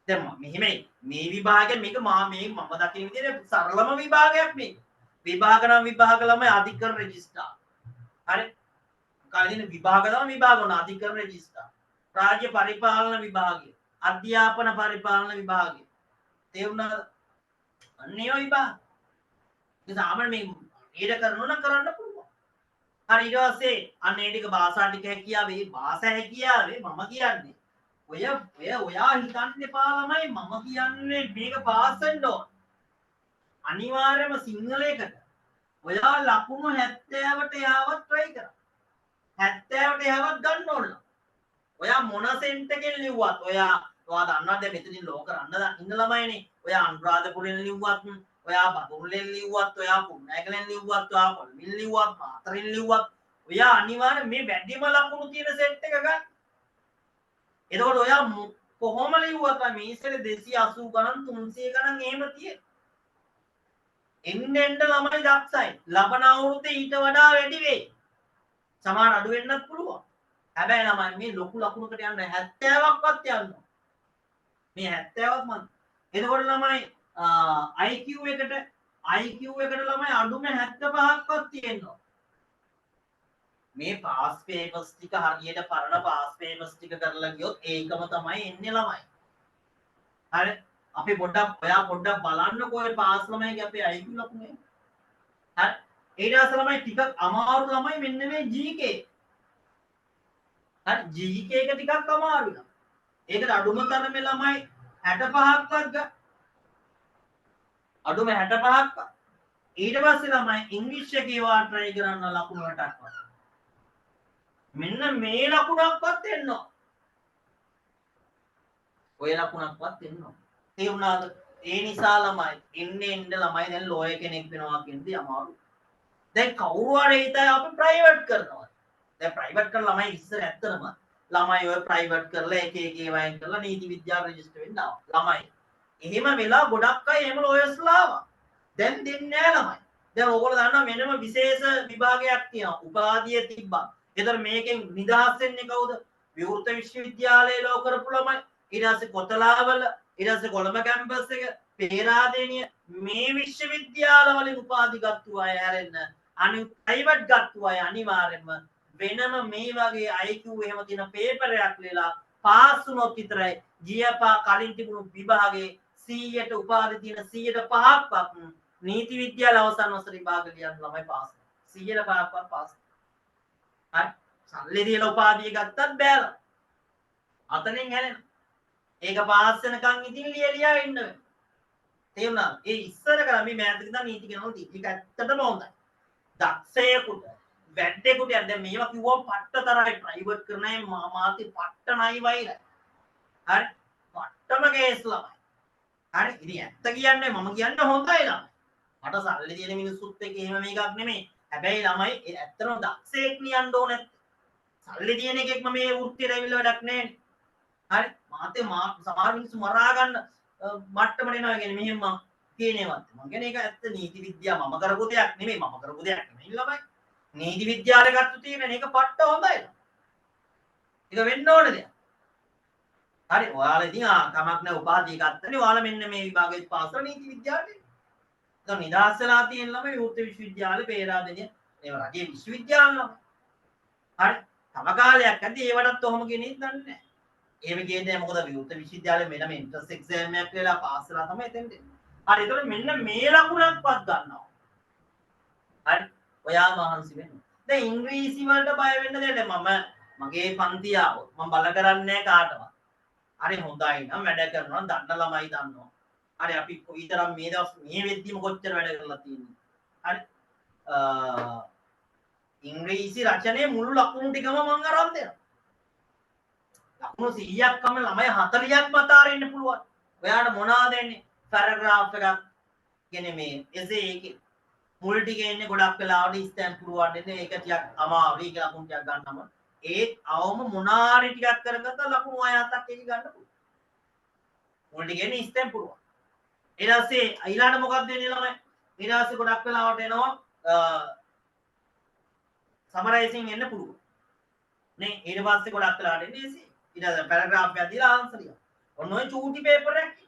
දැන් මෙහෙමයි මේ විභාගයෙන් මේක මම දකින විදිහට සරලම විභාගයක් මේ විභාග නම් විභාග ළමයි අධිකරණ රෙජිස්ට්‍රාර් හරි කාලින විභාග නම් විභාග වුණා අධිකරණ රෙජිස්ට්‍රාර් රාජ්‍ය පරිපාලන විභාගය අධ්‍යාපන පරිපාලන විභාගය තේරුණාද අන්නේ ඔය විභාග ඒ සාමාන්‍ය මේ ඊට කරනවා නම් කරන්න පුළුවන් හරි ඊට පස්සේ අන්නේ ටික භාෂා ටික හැකියාවේ භාෂා හැකියාවේ මම කියන්නේ ඔයා හිතන්න එපා ළමයි මම කියන්නේ මේක පාස් වෙන්න ඕන. අනිවාර්යයෙන්ම සිංහලයකට ඔයා ලකුණු 70ට යාවත් try කරා. 70ට යාවත් ගන්න ඕන. ඔයා මොන සෙන්ට් එකෙන් ලිව්වත් ඔයා දන්නවද මෙතනින් ලෝ කරන්න ඉන්න ළමයිනේ. ඔයා අනුරාධපුරෙන් ලිව්වත් ඔයා බදුල්ලෙන් ලිව්වත් ඔයා කුරුණෑගලෙන් ලිව්වත් ඔයා කොළඹින් ලිව්වත් මාතරින් ලිව්වත් ඔයා අනිවාර්යයෙන් මේ වැඩිම ලකුණු තියෙන සෙට් එක ගන්න. එතකොට ඔයා කොහොම ලිව්වත් මේ ඉස්සෙල්ලා 280 ගණන් 300 ගණන් එහෙම තියෙන. එන්න ළමයි දක්ෂයි. ලබන අවුරුද්දේ ඊට වඩා වැඩි වෙයි. සමාන අඩු වෙන්නත් පුළුවන්. හැබැයි ළමයි මේ ලොකු ලකුණකට යන්න 70ක්වත් යන්න. මේ 70ක් මන්. එතකොට ළමයි IQ එකට ළමයි අඩුම 75ක්වත් තියෙනවා. මේ පාස් පේපර්ස් ටික හරියට පරණ පාස් පේපර්ස් ටික කරලා ගියොත් ඒකම තමයි එන්නේ ළමයි. හරි අපි පොඩ්ඩක් ඔයා පොඩ්ඩක් බලන්නකෝ ඔය පාස් ළමයිගේ අපේ IQ ලකුණු. හරි ඊට පස්සේ ළමයි ටිකක් අමාරු ළමයි මෙන්න මේ GK. හරි GK එක ටිකක් අමාරුයි. ඒකට අඩුම තරමේ ළමයි 65ක්වත් ගන්න. අඩුම 65ක්. ඊට පස්සේ ළමයි ඉංග්‍රීසි එකේ වා try කරන්න ලකුණු 8ක්වත්. මෙන්න මේ ලකුණක්වත් එන්න ඕන. ඔය ලකුණක්වත් එන්න ඕන. තේරුණාද? ඒ නිසා ළමයි එන්න ළමයි දැන් ලෝයර් කෙනෙක් වෙනවා කියන්නේ අමාරු. දැන් කවුරු හරි හිතයි අපි ප්‍රයිවට් කරනවා. දැන් ප්‍රයිවට් කරන ළමයි ඉස්සර ඇත්තටම ළමයි ඔය ප්‍රයිවට් කරලා එක වයින් කරලා නීති විද්‍යාව රෙජිස්ටර් වෙන්න ආවා. ළමයි. එහෙම වෙලා ගොඩක් අය එහෙම ලෝයර්ස්ලා ආවා. දැන් දෙන්නේ නැහැ ළමයි. දැන් ඕගොල්ලෝ දන්නවා මෙන්නම විශේෂ විභාගයක් තියෙනවා. උපාධිය තිබ්බා. ඒතර මේකෙන් නිදහස් වෙන්නේ කවුද? විවෘත විශ්වවිද්‍යාලයේ ලෝ කරපු ළමයි. ඊට පස්සේ කොතලාවල, ඊට පස්සේ කොළඹ කැම්පස් එක, පේරාදෙණිය මේ විශ්වවිද්‍යාල වලින් උපාධි ගත්තු අය හැරෙන්න අනිත් ප්‍රයිවට් ගත්තු අය අනිවාර්යයෙන්ම වෙනම මේ වගේ IQ එහෙම තියෙන පේපරයක් ලියලා පාස් වුණොත් විතරයි ගියපා කලින් තිබුණු විභාගේ 100ට උපාධි තියෙන 105ක්වත් නීති විද්‍යාල අවසන් වසර විභාග ලියන ළමයි පාස්. 105ක්වත් පාස්. හරි. සල්ලි දීලා උපාධිය ගත්තත් බෑලා. අතනින් හැලෙනවා. ඒක පාස් වෙනකන් ඉතින් ලියලා ඉන්න වෙනවා. තේරුණා? ඒ ඉස්සර කරා මේ මෑතක ඉඳන් නීති කියනවා තියෙන්නේ. ඒක ඇත්තටම හොඳයි. දක්ෂයෙකුට වැඩේකට දැන් මේවා කිව්වම පට්ට තරයි ප්‍රයිවට් කරන අය මාති පට්ට නයි වයිරයි. හරි. පට්ටම කේස් ළමයි. හරි. ඉතින් ඇත්ත කියන්නේ මම කියන්නේ හොඳයි ළමයි. මට සල්ලි තියෙන මිනිස්සුත් එක්ක එහෙම මේකක් නෙමෙයි. හැබැයි ළමයි ඇත්තටම දක්ෂයෙක් නියන්න ඕනේ. සල්ලි තියෙන එකෙක්ම මේ වෘත්තියට ඇවිල්ලා වැඩක් නැහැ. හරි. මාතේ සමහර මිනිස්සු මරා ගන්න මට්ටමට එනවා කියන්නේ මෙහෙම කියනේවත්. මම කියන්නේ ඒක ඇත්ත නීති විද්‍යාව මම කරපු දෙයක් නෙමෙයි. මම කරපු දෙයක් නෙමෙයි ළමයි. නීති විද්‍යාලේ ගත්ත තියෙන මේක පට්ට හොඳයි. ඒක වෙන්න ඕනේ දෙයක්. හරි. ඔයාලා ඉතින් කමක් නැහැ උපාධිය ගත්තනේ. ඔයාලා මෙන්න මේ විභාගෙත් පාස් කරලා නීති විද්‍යාලේ. දැන් නිදහස් වෙලා තියෙන ළමයි විවෘත විශ්වවිද්‍යාලේ පේරාදෙණිය ඒව රජයේ විශ්වවිද්‍යාල ළමයි. හරි. තව කාලයක් ඇද්දි ඒවටත් ඔහොම කෙනෙක් දන්නේ නැහැ. එහෙම කියන්නේ මොකද විවෘත විශ්වවිද්‍යාලේ මෙන්න මේ එන්ට්‍රන්ස් එක්සෑම් එකක් වෙලා පාස් වෙලා තමයි එතෙන්ට එන්නේ. හරි. ඒතකොට මෙන්න මේ ලකුණක්වත් ගන්නවා. හරි. ඔයා මහන්සි වෙන්න. දැන් ඉංග්‍රීසි වලට බය වෙන්න දෙන්න මගේ පන්තිය ආවොත් මම බල කරන්නේ කාටවත්. හරි හොඳයි නම් වැඩ කරනවා දන්න ළමයි දන්නවා. හරි අපි කොයිතරම් මේ දවස් මේ වෙද්දිම කොච්චර වැඩ කරලා තියෙන්නේ. හරි. ඉංග්‍රීසි රචනයේ මුළු ලකුණු ටිකම මම අරන් දෙනවා. ලකුණු 100ක්ම ළමයි 40ක් මත අරින්න පුළුවන්. ඔයාට මොනවද එන්නේ? පැරග්‍රාෆ් එකක් කියන්නේ මේ එසේ එකේ මුල් ටිකේ එන්නේ ගොඩක් වෙලාවට ස්ටැම්ප් පුරවන්න එන්නේ ඒක ටිකක් අමාරුයි ඒක ලකුණු ටිකක් ගන්නම ඒත් අවම මොනාරි ටිකක් කරගත්ත ලකුණු 6-7ක් එක ගන්න පුළුවන්. මුල් ටිකේ එන්නේ ස්ටැම්ප් පුරවන්න. ඊට පස්සේ ඊළඟ මොකක්ද වෙන්නේ ළමයි? ඊට පස්සේ ගොඩක් වෙලාවට එනවා සමරයිසින් එන්න පුළුවන්. නේ ඊට පස්සේ ගොඩක් වෙලාවට එන්නේ එසේ. ඊට පස්සේ පැරග්‍රාෆ් එකක් දීලා ආන්සර් එක. ඔන්න ඔය චූටි පේපර් එකක්.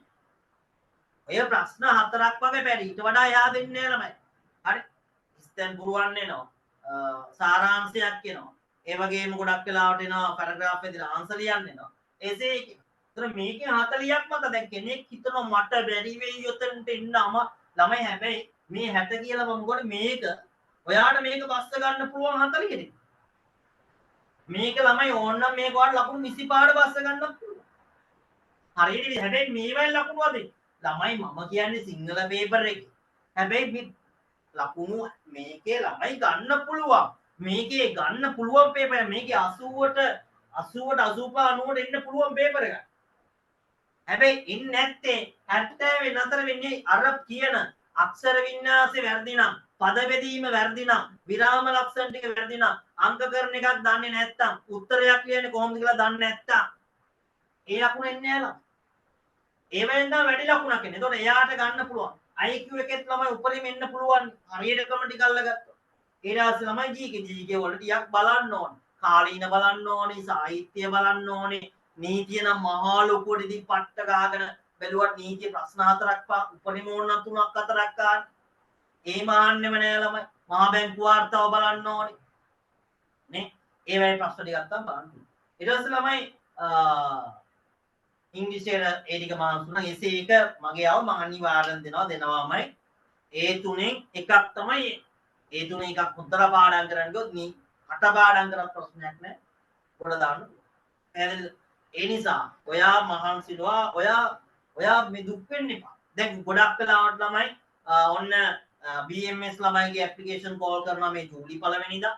ඔය ප්‍රශ්න 4ක් වගේ බැරි. ඊට වඩා එහා දෙන්නේ නැහැ ළමයි. හරි. ස්ටැම්ප් පුරවන්න එනවා. සාරාංශයක් එනවා. ඒ වගේම ගොඩක් වෙලාවට එනවා පැරග්‍රාෆ් එකේ දාලා ආන්සර් ලියන්න එනවා. එසේ එකේ. ඒතර මේකේ 40ක් මත දැන් කෙනෙක් හිතනවා මට බැරි වෙයි යොතන්ට එන්නම ළමයි හැබැයි මේ 60 කියලා මම ගොඩ මේක ඔයාට මේක බස්ස ගන්න පුළුවන් 40ට. මේක ළමයි ඕනනම් මේක ඔයාලට ලකුණු 25ට බස්ස ගන්නත් පුළුවන්. හරියට හැබැයි මේවයි ලකුණු අදින්. ළමයි මම කියන්නේ සිංහල පේපර් එකේ. හැබැයි ලකුණු මේකේ ළමයි ගන්න පුළුවන්. මේකේ ගන්න පුළුවන් පේපර් මේකේ 80ට 85 90ට එන්න පුළුවන් පේපර් එකක්. හැබැයි ඉන්නේ නැත්තේ 70 නතර වෙන්නේ අර කියන අක්ෂර වින්‍යාසය වැරදි නම්, පද බෙදීම වැරදි නම්, විරාම ලක්ෂණ ටික වැරදි නම්, අංක කරන එකක් දන්නේ නැත්තම්, උත්තරයක් ලියන්නේ කොහොමද කියලා දන්නේ නැත්තම් ඒ ලකුණ එන්නේ නැහැ. ඒ වෙන්න වැඩි ලකුණක් එන්නේ. ඒතකොට එයාට ගන්න පුළුවන්. IQ එකෙත් ළමයි උපරිම එන්න පුළුවන්. හරියටම ටික අල්ලගත්තා. ඊට පස්සේ ළමයි GK වල ටිකක් බලන්න ඕනේ. කාලීන බලන්න ඕනේ, සාහිත්‍ය බලන්න ඕනේ. නීතිය නම් මහා ලොකුවට ඉතින් පට්ට ගහගෙන බැලුවත් නීතිය ප්‍රශ්න 4ක් උපරිම ඕන 3ක් 4ක් ගන්න. ඒ මාන්නෙම නෑ ළමයි. මහා බැංකු වාර්තාව බලන්න ඕනේ. නේ ඒ වගේ ප්‍රශ්න ටිකක් තමයි බලන්න. ඊට පස්සේ ළමයි ඉංග්‍රීසියට ඒ ටික මහන්සුනා එසේ එක මගේ ආව මම අනිවාර්යෙන් දෙනවාමයි. ඒ තුනෙන් එකක් තමයි ඒ තුනේ එකක් හොඳට පාඩම් කරන්න ගියොත් මේ අට පාඩම් කරත් ප්‍රශ්නයක් නැහැ. පොඩ දාන්න. ඒ නිසා ඔයා මහන්සිනවා ඔයා මේ දුක් වෙන්න එපා. දැන් ගොඩක් වෙලාවට ළමයි ඔන්න BMS ළමයිගේ ඇප්ලිකේෂන් කෝල් කරනවා මේ ජූලි පළවෙනිදා.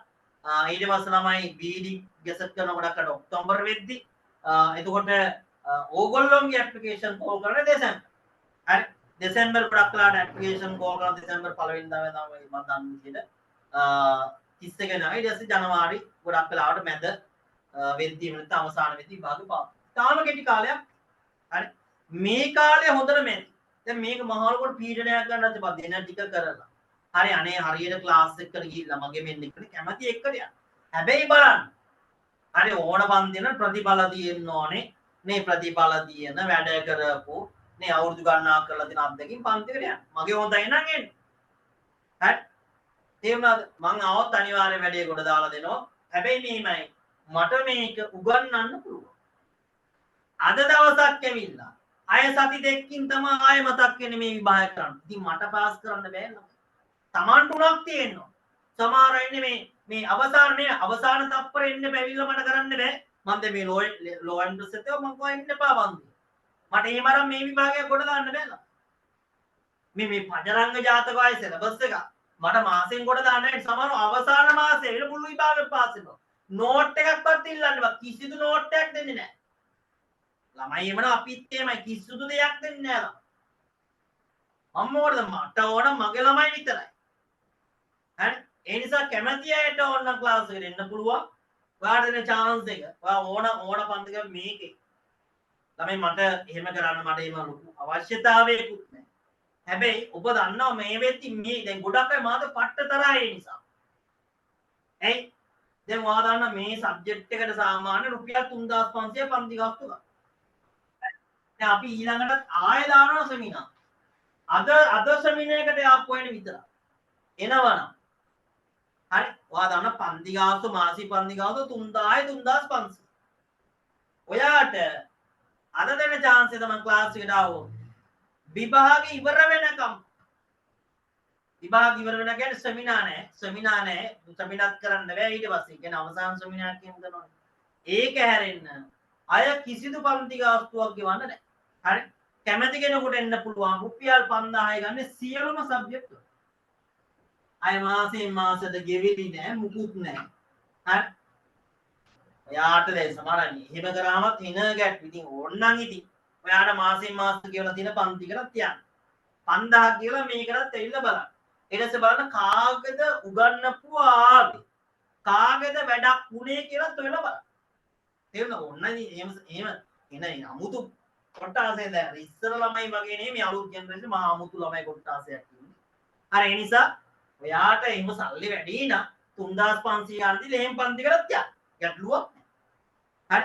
ඊට පස්සේ ළමයි BD ගැසට් කරන ගොඩක්කට ඔක්තෝබර් වෙද්දි. එතකොට ඕගොල්ලොන්ගේ ඇප්ලිකේෂන් කෝල් කරන්නේ දෙසැම්බර්. හරි. දෙසැම්බර් ගොඩක් වෙලාවට ඇප්ලිකේෂන් කෝල් කරන දෙසැම්බර් පළවෙනිදා තමයි මම දන්නේ විදිහට 31 වෙනිදා ඊට පස්සේ ජනවාරි ගොඩක් වෙලාවට මැද වෙද්දී වෙනත අවසාන වෙද්දී භාග පාස්. තාම කෙටි කාලයක්. හරි. මේ කාලේ හොඳට මැද. දැන් මේක මහලකොට පීඩනයක් ගන්න තිබා දෙන ටික කරලා. හරි අනේ හරියට ක්ලාස් එකකට ගිහිල්ලා මගේ මෙන්න එකට කැමති එක්කට යන්න. හැබැයි බලන්න. හරි ඕන පන්තින ප්‍රතිඵල තියෙන්න ඕනේ. මේ ප්‍රතිඵල තියෙන වැඩ කරපු නේ අවුරුදු ගණනාවක් කරලා තියෙන අත්දැකීම් පන්තිකට යන්න. මගේ හොඳයි නම් එන්න. හරි. තේරුණාද? මං ආවොත් අනිවාර්යෙන් වැඩේ කොට දාලා දෙනවා. හැබැයි මෙහිමයි මට මේක උගන්වන්න පුළුවන්. අද දවසක් ඇවිල්ලා අය සති දෙකකින් තමයි ආයෙ මතක් වෙන්නේ මේ විභාගය කරන්න. ඉතින් මට පාස් කරන්න බෑ නේද? Taman තුනක් තියෙනවා. සමහර ඉන්නේ මේ අවසාන තප්පරේ ඉන්න බැවිලා මට කරන්න බෑ. මම දැන් මේ ලෝ ඇන්ඩ්‍රස් එකේ මම කොහෙන් ඉන්න එපා බන්දි. මට එහෙම අරන් මේ විභාගය කොට දාන්න බෑ නේද? මේ පජරංග ජාතක වයි සිලබස් එක මට මාසෙන් කොට දාන්න බෑ. සමහර අවසාන මාසේ වෙන මුළු විභාගෙම පාස් වෙනවා. නෝට් එකක්වත් ඉල්ලන්න බෑ. කිසිදු නෝට් එකක් දෙන්නේ නැහැ. ළමයි එමන අපිත් එහෙමයි කිසිදු දෙයක් දෙන්නේ නැහැ ළමයි. මම මොකටද මට ඕන මගේ ළමයි විතරයි. හරි ඒ නිසා කැමති අයට ඕන ක්ලාස් එකට එන්න පුළුවන්. ඔයාලට දෙන chance එක. ඔයා ඕන පන්තික මේකේ. ළමයි මට එහෙම කරන්න මට එහෙම ලොකු අවශ්‍යතාවයකුත් නැහැ. හැබැයි ඔබ දන්නවා මේ වෙද්දි මේ දැන් ගොඩක් අය මාත පට්ට තරහා ඒ නිසා. ඇයි? දැන් ඔයා දන්න මේ සබ්ජෙක්ට් එකට සාමාන්‍ය රුපියල් 3500 පන්ති ගාස්තු ගන්න. දැන් අපි ඊළඟට ආයෙ දානවා සෙමිනාර්. අද සෙමිනාරයකට ආපු වෙන විතර. එනවනම් හරි ඔයා දන්න පන්ති ගාස්තු මාසික පන්ති ගාස්තු 3500. ඔයාට අද දෙන chance එක තමයි ක්ලාස් එකට ආවොත් විභාගෙ ඉවර වෙනකම් විභාග ඉවර වෙන කියන්නේ සෙමිනාර් නෑ සෙමිනාර් කරන්න බෑ ඊට පස්සේ කියන්නේ අවසාන සෙමිනාර් කියනවා. ඒක හැරෙන්න අය කිසිදු පන්ති ගාස්තුවක් ගෙවන්න නෑ. හරි කැමති කෙනෙකුට එන්න පුළුවන් රුපියල් 5000 ගන්න සියලුම සබ්ජෙක්ට් වල. අය මාසෙන් මාසෙට ගෙවිලි නෑ මුකුත් නෑ. හරි ඔයාට දැන් සමහරන්නේ එහෙම කරාමත් හින ගැට් ඉතින් ඕන්නම් ඉතින් ඔයාට මාසෙන් මාස කියලා තියෙන පන්ති කරත් තියන්න. 5000 කියලා මේකටත් ඇවිල්ලා බලන්න. ඊට පස්සේ බලන්න කාගේද උගන්නපු ආවේ. කාගේද වැඩක් වුණේ කියලා ඔයාලා බලන්න. තේරුණා ඕන්නයි එහෙම එන අමුතු කොටාසේ දැන් ඉස්සර ළමයි වගේ නෙමෙයි මේ අලුත් ජෙනරේෂන් මහා අමුතු ළමයි කොටාසයක් ඉන්නේ. හරි ඒ නිසා ඔයාට එහෙම සල්ලි වැඩි නම් 3500 ගන්නදී ලේම් පන්ති කරත් යන්න. ගැටලුවක් නැහැ.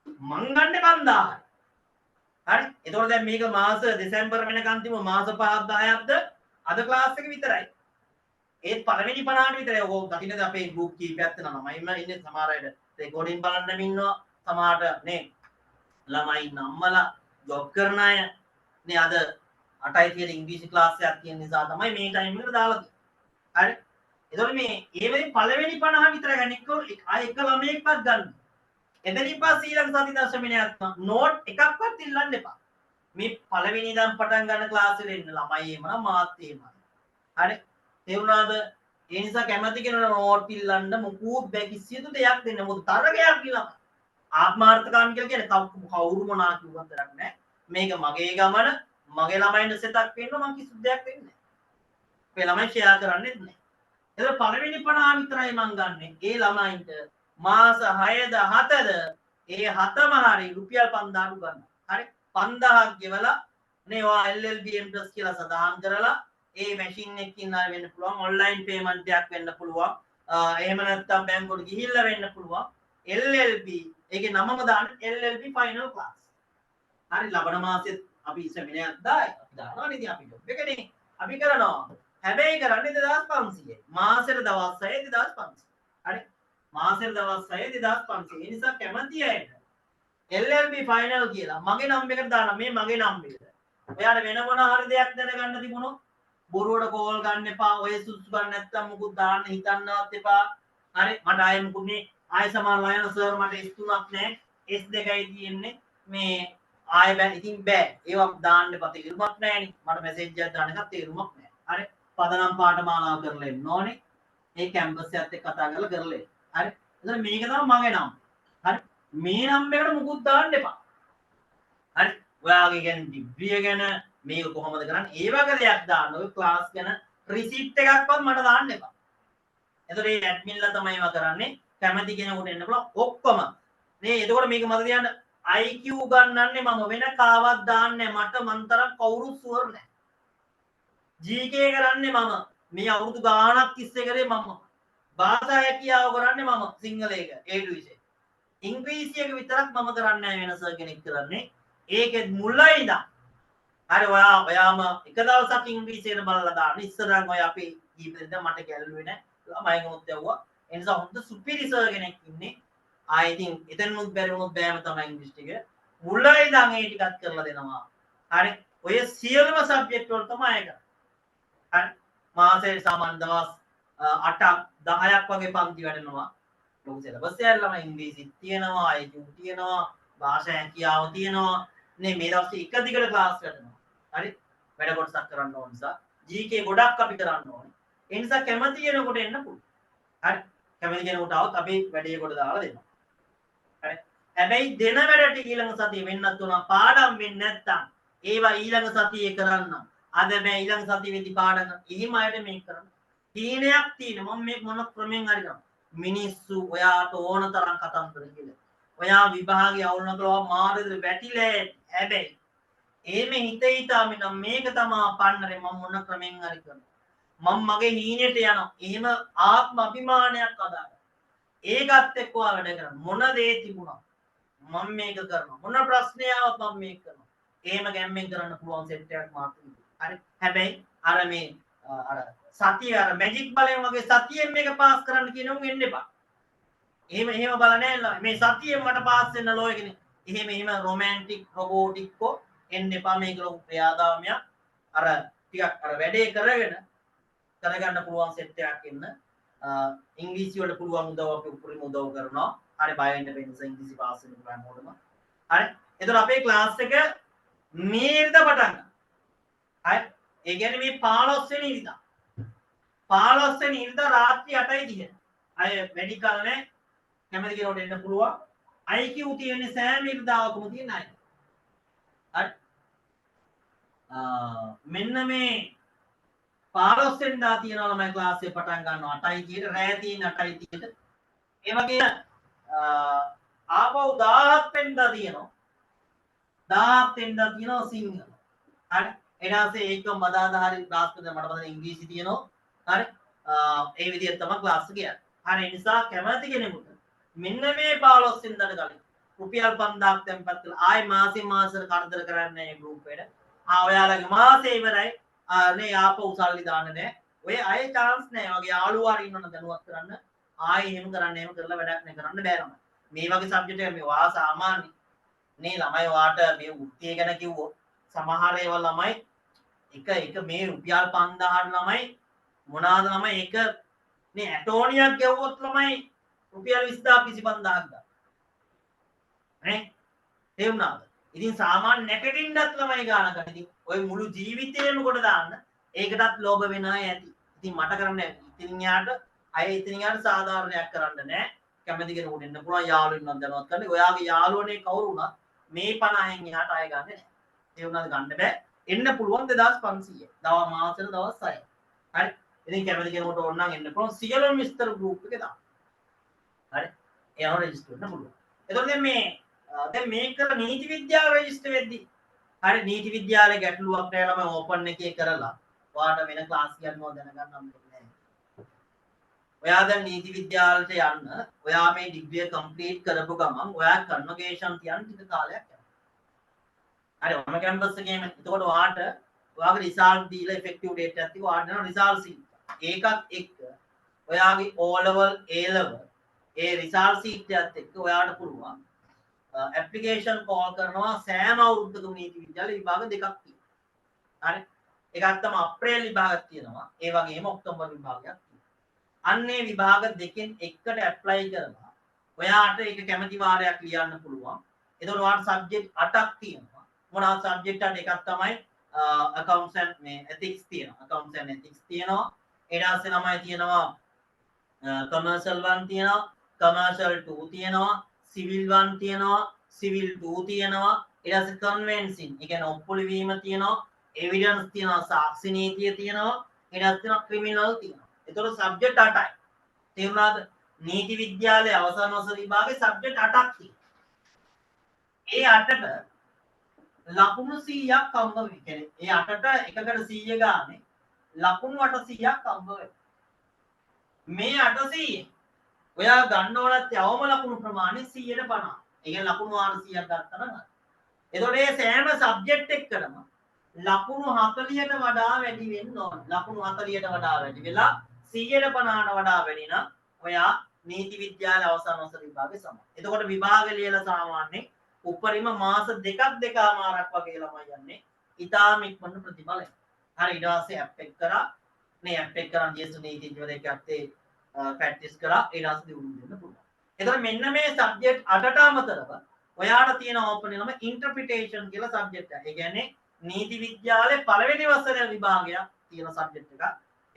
හරි මං ගන්න 5000. හරි එතකොට දැන් මේක මාස දෙසැම්බර් වෙනකන් තිබු මාස 5ක් 10ක්ද අද ක්ලාස් එක විතරයි. ඒත් පළවෙනි 50ට විතරයි. ඔක දකින්නද අපේ ගෲප් කීපයක් තියෙනවා. මම ඉන්නේ සමහර අයට රෙකෝඩින් බලන්නම ඉන්නවා. සමහරට නේ ළමයි නම්මලා ජොබ් කරන අය නේ අද 8යි තියෙන ඉංග්‍රීසි ක්ලාස් එකක් තියෙන නිසා තමයි මේ ටයිම් එකට දාලා තියෙන්නේ. හරි. එතකොට මේ ඒ වෙලේ පළවෙනි 50 විතරයි ගන්න. ආ එක ළමයෙක්වත් ගන්න. එතනින් පස්සේ ඊළඟ සති දශමිනයක් නෝට් එකක්වත් ඉල්ලන්න එපා. මේ පළවෙනි ඉඳන් පටන් ගන්න ක්ලාස් වල ඉන්න ළමයි එමනම් මාත් එහෙමයි. හරි. තේරුණාද? ඒ නිසා කැමති කෙනෙකුට නෝට් ඉල්ලන්න මොකුත් බෑ කිසිදු දෙයක් දෙන්න. මොකද තරගයක් කියලා. ආත්මාර්ථකාමී කියලා කියන්නේ කවුරු මොනවා කිව්වත් වැඩක් නැහැ. මේක මගේ ගමන මගේ ළමයින්ට සෙටක් වෙන්න මම කිසිදු දෙයක් වෙන්නේ නැහැ. මේ ළමයි ෂෙයා කරන්නේත් නැහැ. ඒක පළවෙනි 50 විතරයි මම ගන්නෙ. ඒ ළමයින්ට මාස 6ද 7ද ඒ 7ම හරි රුපියල් 5000 ගන්න. හරි 5000ක් ගෙවලා නේ ඔයා LLB Entrance කියලා සදාහන් කරලා ඒ මැෂින් එකකින් ආයෙ වෙන්න පුළුවන් ඔන්ලයින් පේමන්ට් එකක් වෙන්න පුළුවන්. එහෙම නැත්නම් බැංකුවට ගිහිල්ලා වෙන්න පුළුවන්. LLB ඒකේ නමම දාන්න LLB final class. හරි ලබන මාසෙත් අපි සෙමිනාරයක් දායි. අපි දානවා නේද අපි ජොබ් එකනේ. අපි කරනවා. හැබැයි කරන්නේ 2500යි. මාසෙට දවස් 6 2500. හරි මාසෙට දවස් 6 2500. ඒ නිසා කැමති අයට LLB ෆයිනල් කියලා මගේ නම් එකට දාන්න මේ මගේ නම් එක. ඔයාලා වෙන මොන හරි දෙයක් දැනගන්න තිබුණොත් බොරුවට කෝල් ගන්න එපා. ඔය සුසු ගන්න නැත්තම් මුකුත් දාන්න හිතන්නවත් එපා. හරි මට ආයෙ මුකුත් නේ ආයෙ සමාන ලයන සර් මට S3ක් නැහැ. S2යි තියෙන්නේ. මේ ආයෙ බෑ ඉතින් බෑ. ඒවා දාන්න එපා. තේරුමක් නැහැනේ. මට මැසේජ් එකක් දාන්න එකක් තේරුමක් නැහැ. හරි පදනම් පාඨමාලා කරලා එන්න ඕනේ. ඒ කැම්පස් එකත් එක්ක කතා කරලා කරලා එන්න. හරි. එතන මේක තමයි මගේ නම්. හරි මේ නම් එකට මුකුත් දාන්න එපා. හරි ඔයාගේ ගැන ඩිග්‍රිය ගැන මේක කොහොමද කරන්නේ ඒ වගේ දෙයක් දාන්න ඔය ක්ලාස් ගැන රිසිට් එකක්වත් මට දාන්න එපා. එතකොට මේ ඇඩ්මින්ලා තමයි ඒවා කරන්නේ කැමති කෙනෙකුට එන්න පුළුවන් ඔක්කොම. නේ එතකොට මේක මතක තියාගන්න IQ ගන්නන්නේ මම වෙන කාවත් දාන්නේ මට මන්තරම් කවුරුත් ෂුවර් නැහැ. GK කරන්නේ මම මේ අවුරුදු ගාණක් තිස්සේ කරේ මම. භාෂා හැකියාව කරන්නේ මම සිංහල එක A to Z. ඉංග්‍රීසි එක විතරක් මම කරන්නේ නැහැ වෙනස කෙනෙක් කරන්නේ. ඒකෙත් මුලින් ඉඳන් හරි ඔයාම එක දවසක් ඉංග්‍රීසියෙන් බලලා දාන්න ඉස්සරහන් ඔය අපි ජීවිතේද මට ගැල්ලුවේ නැහැ ළමයිගොත් යවුවා ඒ නිසා හොඳ සුපිරි සර් කෙනෙක් ඉන්නේ ආ ඉතින් එතනමුත් බැරි වුණොත් බෑම තමයි ඉංග්‍රීසි ටික මුලින් ඉඳන් ඒ ටිකත් කරලා දෙනවා හරි ඔය සියලුම සබ්ජෙක්ට් වල තමයි ඒක හරි මාසෙ සාමාන්‍ය දවස් 8ක් 10ක් වගේ පන්ති වැඩනවා ලොකු සිලබස් එකක් ළමයි ඉංග්‍රීසි තියෙනවා IQ තියෙනවා භාෂා හැකියාව තියෙනවා නේ මේ දවස්වල එක දිගට ක්ලාස් කරනවා හරි වැඩ කොටසක් කරන්න ඕන නිසා GK ගොඩක් අපි කරන්න ඕනේ ඒ නිසා කැමති කෙනෙකුට එන්න පුළුවන් හරි කැමති කෙනෙකුට આવත් අපි වැඩේ කොට දාලා දෙනවා හරි හැබැයි දෙන වැඩට ඊළඟ සතිය වෙන්නත් උනා පාඩම් වෙන්නේ නැත්තම් ඒවා ඊළඟ සතියේ කරන්න අද බෑ ඊළඟ සතියේ වෙදි පාඩම් එහෙම අයට මේක කරන්න තීනයක් තියෙන මම මේ මොන ක්‍රමෙන් හරි කරනවා මිනිස්සු ඔයාට ඕන තරම් කතන්දර කියලා ඔයා විභාගයේ අවුල් නකලවා මාරද වැටිලා හැබැයි එහෙම හිතා මෙන්න මේක තමයි පන්නරේ මම මොන ක්‍රමෙන් හරි කරනවා මම මගේ හීනෙට යනවා එහෙම ආත්ම අභිමානයක් අදාගන්න ඒකත් එක්ක වැඩ කරන්න මොන දේ තිබුණා මම මේක කරනවා මොන ප්‍රශ්නයක් මම මේක කරනවා එහෙම ගැම්මෙන් කරන්න පුළුවන් සෙට් එකක් මාත් හරි හැබැයි අර මේ අර සතිය අර මැජික් බලයෙන් වගේ සතියෙන් මේක පාස් කරන්න කියනවම එන්න එපා එහෙම බලන්නේ මේ සතියෙන් මට පාස් වෙන්න ලෝ එකනේ එහෙම රොමැන්ටික් රොබෝටික්කෝ එන්න එපා මේක ලොකු ප්‍රයාදාමයක් අර ටිකක් අර වැඩේ කරගන්න පුළුවන් සෙට් එකක් එන්න ඉංග්‍රීසි වලට පුළුවන් උදව් අපි උපරිම උදව් කරනවා හරි බය වෙන්න වෙනස ඉංග්‍රීසි පාස් වෙන්න පුළුවන් මොඩම හරි එතකොට අපේ ක්ලාස් එක මේකට පටන් ගන්න හරි ඒ කියන්නේ මේ 15 වෙනි ඉරිදා 15 වෙනි ඉරිදා රාත්‍රී 8:30 අය වැඩි කල නැහැ කැමති කෙනෙකුට එන්න පුළුවන් IQ තියෙන්නේ සෑම ඉරිදාවකම තියෙන අය හරි මෙන්න මේ 15 වෙනිදා තියෙනවා ළමයි ක්ලාස් එක පටන් ගන්නවා 8:30ට රැය තියෙන 8:30ට ඒ වගේ ආපහු 17 වෙනිදා තියෙනවා 17 වෙනිදා තියෙනවා සිංහල හරි එනාසේ ඒක මදාදා හරි ක්ලාස් කරන මට මතක ඉංග්‍රීසි තියෙනවා හරි ඒ විදිහට තමයි ක්ලාස් එක යන්නේ හරි ඒ නිසා කැමති කෙනෙකුට මෙන්න මේ 15 වෙනිදාට කලින් රුපියල් 5000ක් තැන්පත් කරලා ආයි මාසෙන් මාසෙට කරදර කරන්නේ නැහැ ගෲප් එකට ඔයාලගේ මාසේ ඉවරයි නේ ආපහු සල්ලි දාන්න නැහැ ඔය අය chance නැහැ වගේ යාළුවා හරි ඉන්නවනම් දැනුවත් කරන්න ආයි එහෙම කරන්න එහෙම කරලා වැඩක් නැහැ කරන්න බෑ ළමයි මේ වගේ සබ්ජෙක්ට් එක මේ වා සාමාන්‍ය නේ ළමයි වාට මේ වෘත්තිය ගැන කිව්වොත් සමහර ඒවා ළමයි එක මේ රුපියල් 5000ට ළමයි මොනවාද ළමයි එක මේ ඇටෝනියක් ගෙවුවොත් ළමයි රුපියල් 20000 25000ක් ගන්න නේ තේරුණාද ඉතින් සාමාන්‍ය නැකටින්නත් ළමයි ගාන ගන්න ඉතින් ඔය මුළු ජීවිතේම කොට දාන්න ඒකටත් ලෝභ වෙන අය ඇති ඉතින් මට කරන්න ඉතින් යාට අය ඉතින් යාට සාධාරණයක් කරන්න නැහැ කැමති කෙනෙකුට එන්න පුළුවන් යාළුවෝ ඉන්නවා දැනවත් කරන්න ඔයාගේ යාළුවනේ කවුරු වුණත් මේ 50න් එහාට අය ගන්න නැහැ ඒ වුණාද ගන්න බෑ එන්න පුළුවන් 2500 දවස් මාසෙට දවස් 6 හරි ඉතින් කැමති කෙනෙකුට ඕන නම් එන්න පුළුවන් සියලුම විස්තර ගෲප් එකේ දාන්න හරි එයාව රෙජිස්ටර් වෙන්න පුළුවන් එතකොට දැන් මේක නීති විද්‍යාව රෙජිස්ටර් වෙද්දි හරි නීති විද්‍යාලේ ගැටලුවක් නැහැ ළමයි ඕපන් එකේ කරලා ඔයාට වෙන ක්ලාස් ගන්නව දැනගන්න හම්බෙන්නේ නැහැ. ඔයා දැන් නීති විද්‍යාලයට යන්න ඔයා මේ ඩිග්‍රිය කම්ප්ලීට් කරපු ගමන් ඔයා කන්වර්ගේෂන් තියන්න ටික කාලයක් යනවා. හරි ඔම කැම්පස් එකේම එතකොට ඔයාට ඔයාගේ රිසල්ට් දීලා ඉෆෙක්ටිව් ඩේට් එකක් තියලා ඔයාට දෙනවා රිසල්ට් සීට්. ඒකත් එක්ක ඔයාගේ O level A level A result seat එකත් එක්ක ඔයාට පුළුවන් ඇප්ලිකේෂන් කෝල් කරනවා සෑම අවුරුද්දකම නීති විද්‍යාල විභාග දෙකක් තියෙනවා. හරි. එකක් තමයි අප්‍රේල් විභාගයක් තියෙනවා. ඒ වගේම ඔක්තෝබර් විභාගයක් තියෙනවා. අන්නේ විභාග දෙකෙන් එකකට ඇප්ලයි කරලා ඔයාට ඒක කැමති වාරයක් ලියන්න පුළුවන්. එතකොට ඔයාට සබ්ජෙක්ට් 8ක් තියෙනවා. මොනවාද සබ්ජෙක්ට් 8? එකක් තමයි accounts and ethics තියෙනවා. accounts and ethics තියෙනවා. ඊට පස්සේ ළමයි තියෙනවා commercial 1 තියෙනවා, commercial 2 තියෙනවා, civil 1 තියෙනවා, civil 2 තියෙනවා. ඊට පස්සේ conveyancing, ඒ කියන්නේ ඔප්පු ලිවීම තියෙනවා, evidence තියෙනවා, සාක්ෂි නීතිය තියෙනවා, ඊට පස්සේ තියෙනවා criminal තියෙනවා. ඒතකොට සබ්ජෙක්ට් 8යි. තේරුණාද? නීති විද්‍යාලයේ අවසාන වසර විභාගේ සබ්ජෙක්ට් 8ක් තියෙනවා. ඒ 8ට ලකුණු 100ක් හම්බ වෙයි. කියන්නේ ඒ 8ට එකකට 100 ගානේ ලකුණු 800ක් හම්බ වෙයි. මේ 800 ඔයා ගන්න ඕනත් යවම ලකුණු ප්‍රමාණය 150. ඒ කියන්නේ ලකුණු 400ක් ගත්තා නම් එතකොට මේ සෑම සබ්ජෙක්ට් එකකටම ලකුණු 40ට වඩා වැඩි වෙන්න ඕන. ලකුණු 40ට වඩා වැඩි වෙලා 150ට වඩා වැඩි නම් ඔයා නීති විද්‍යාලයේ අවසාන වසර විභාගේ සමයි. එතකොට විභාග ලියලා සාමාන්‍යයෙන් උපරිම මාස දෙකක් දෙකමාරක් වගේ ළමයි යන්නේ. ඊටාම ඉක්මනට ප්‍රතිඵලයි. හරි ඊට පස්සේ ඇප් එක කරා මේ ඇප් එක කරන් ජීසු නීතිඥවරයෙක් ඇත්තේ ප්‍රැක්ටිස් කරා ඊට පස්සේ දියුණු වෙන්න පුළුවන්. එතකොට මෙන්න මේ සබ්ජෙක්ට් 8ට අමතරව ඔයාට තියෙන ඕපන් එකම ඉන්ටර්ප්‍රිටේෂන් කියලා සබ්ජෙක්ට් එක. ඒ කියන්නේ නීති විද්‍යාලයේ පළවෙනි වසරේ විභාගයක් තියෙන සබ්ජෙක්ට් එකක්.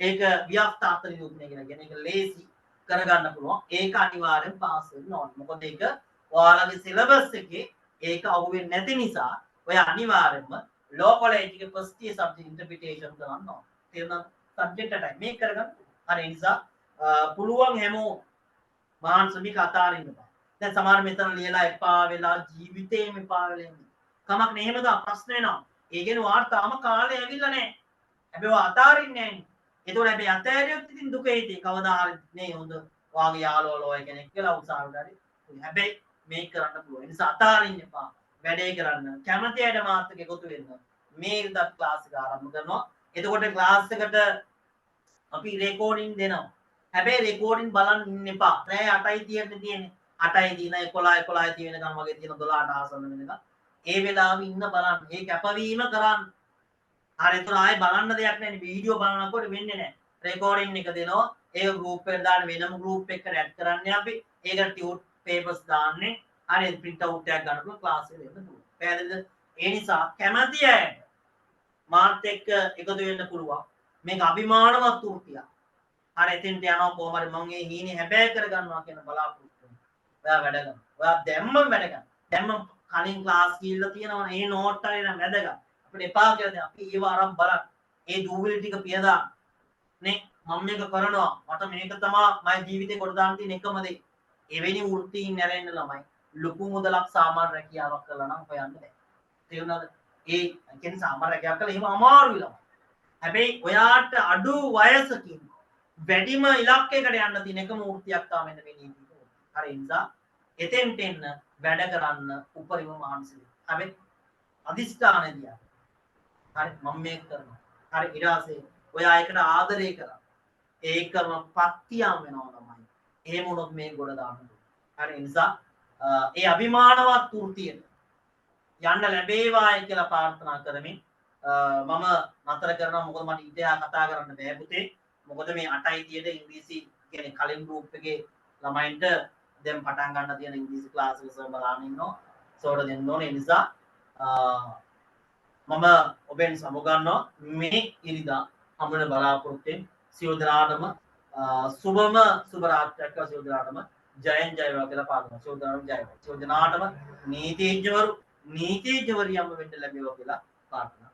ඒක ව්‍යවස්ථාපන නිරූපණය කියලා කියන්නේ ඒක ලේසි කරගන්න පුළුවන්. ඒක අනිවාර්යෙන් පාස් වෙන්න ඕනේ. මොකද ඒක ඔයාලගේ සිලබස් එකේ ඒක අහුවෙන්නේ නැති නිසා ඔය අනිවාර්යෙන්ම ලෝ කොලෙජ් එකේ ෆස්ට් ඉයර් සබ්ජෙක්ට් ඉන්ටර්ප්‍රිටේෂන් කරන්න ඕනේ. තේරුණාද? සබ්ජෙක්ට් එකයි මේක කරගන්න. හරි ඒ නිසා පුළුවන් හැමෝම මානසික අතාරින්න බෑ. දැන් සමහර මෙතන ලියලා එපා වෙලා ජීවිතේම එපා වෙලා ඉන්නේ. කමක් නෑ එහෙම ගා ප්‍රශ්න එනවා. ඒ කියන්නේ වාර්තාවම කාලේ ඇවිල්ලා නෑ. හැබැයි ඔය අතාරින්නේ නෑනේ. ඒතකොට හැබැයි අතෑරියොත් ඉතින් දුක හිතේ කවදා හරි නේ හොඳ වාගේ යාළුවෝ ඔය කෙනෙක් කියලා උසාවියට හරි. හැබැයි මේක කරන්න පුළුවන්. ඒ නිසා අතාරින්න එපා. වැඩේ කරන්න. කැමති අයට මාත් එක්ක එකතු වෙන්න. මේ ඉරිදා ක්ලාස් එක ආරම්භ කරනවා. එතකොට ක්ලාස් එකට අපි රෙකෝඩින් දෙනවා. හැබැයි රෙකෝඩින් බලන්න ඉන්න එපා. රෑ 8යි තියෙන්නේ. 8යි දින 11 තියෙනකම් වගේ තියෙන 12ට ආසන්න වෙනකම්. ඒ වෙලාවෙ ඉන්න බලන්න. ඒ කැපවීම කරන්න. හරි ඒතර ආයේ බලන්න දෙයක් නැහැ. වීඩියෝ බලනකොට වෙන්නේ නැහැ. රෙකෝඩින් එක දෙනවා. ඒක ගෲප් එකට දාන්න වෙනම ගෲප් එකකට ඇඩ් කරන්නේ අපි. ඒකට ටියුට් පේපර්ස් දාන්නේ. හරි print out එකක් ගන්න පුළුවන් ක්ලාස් එකේ දෙන්න පුළුවන්. පැහැදිලිද? ඒ නිසා කැමති අයට මාත් එක්ක එකතු වෙන්න පුළුවන්. මේක අභිමානවත් වෘත්තියක්. හරි එතෙන්ට යනවා කොහොම හරි මම මේ හීනේ හැබෑ කරගන්නවා කියන බලාපොරොත්තු වෙනවා. ඔයා වැඩ කරනවා. ඔයා දැම්මම වැඩ කරනවා. දැම්මම කලින් ක්ලාස් ගිහිල්ලා තියෙනවනේ ඒ නෝට් එකේ නම් වැදගත්. අපිට එපා කියලා දැන් අපි ඒව අරන් බලන්න. ඒ දූවිලි ටික පියදා නේ මම මේක කරනවා. මට මේක තමයි මගේ ජීවිතේ කොට දාන්න තියෙන එකම දේ. එවැනි වෘත්තීන් නැරෙන්න ළමයි ලොකු මුදලක් සාමාන්‍ය රැකියාවක් කළා නම් හොයන්න බෑ. තේරුණාද? ඒ කියන්නේ සාමාන්‍ය රැකියාවක් කළා එහෙම අමාරුයි ළමයි. හැබැයි ඔයාට අඩු වයසකින් වැඩිම ඉලක්කයකට යන්න තියෙන එකම වෘත්තියක් තමයි මෙන්න මේ නීති. හරි ඒ නිසා එතෙන්ට එන්න වැඩ කරන්න උපරිම මානසික. හැබැයි අදිස්ථානදී හරි මම මේක කරනවා. හරි ඊට පස්සේ ඔයා ඒකට ආදරය කරා. ඒකම පත්‍තියම් වෙනවා තමයි. එහෙම වුණොත් මේ ගොඩ දාන්න. හරි ඒ නිසා ඒ අභිමානවත් වෘත්තියට යන්න ලැබේවායි කියලා ප්‍රාර්ථනා කරමින් මම නතර කරනවා. මොකද මට ඉතිහාස කතා කරන්න බෑ පුතේ. මොකද මේ 8යි තියෙන ඉංග්‍රීසි කියන්නේ කලින් ගෲප් එකේ ළමයින්ට දැන් පටන් ගන්න තියෙන ඉංග්‍රීසි ක්ලාස් එක සර් බලන්න ඉන්නවා. සෝඩ දෙන්න ඕනේ. ඒ නිසා මම ඔබෙන් සමුගන්නවා මේ ඉරිදා හමුවෙන බලාපොරොත්තුෙන් සියලු දෙනාටම සුබම සුබ රාත්‍රියක් සියලු දෙනාටම ජයෙන් ජය වේවා කියලා ප්‍රාර්ථනා. සියලු දෙනාටම ජය වේවා. සියලු දෙනාටම නීතිඥවරු නීතිඥවරියම්ම වෙන්න ලැබේවා කියලා ප්‍රාර්ථනා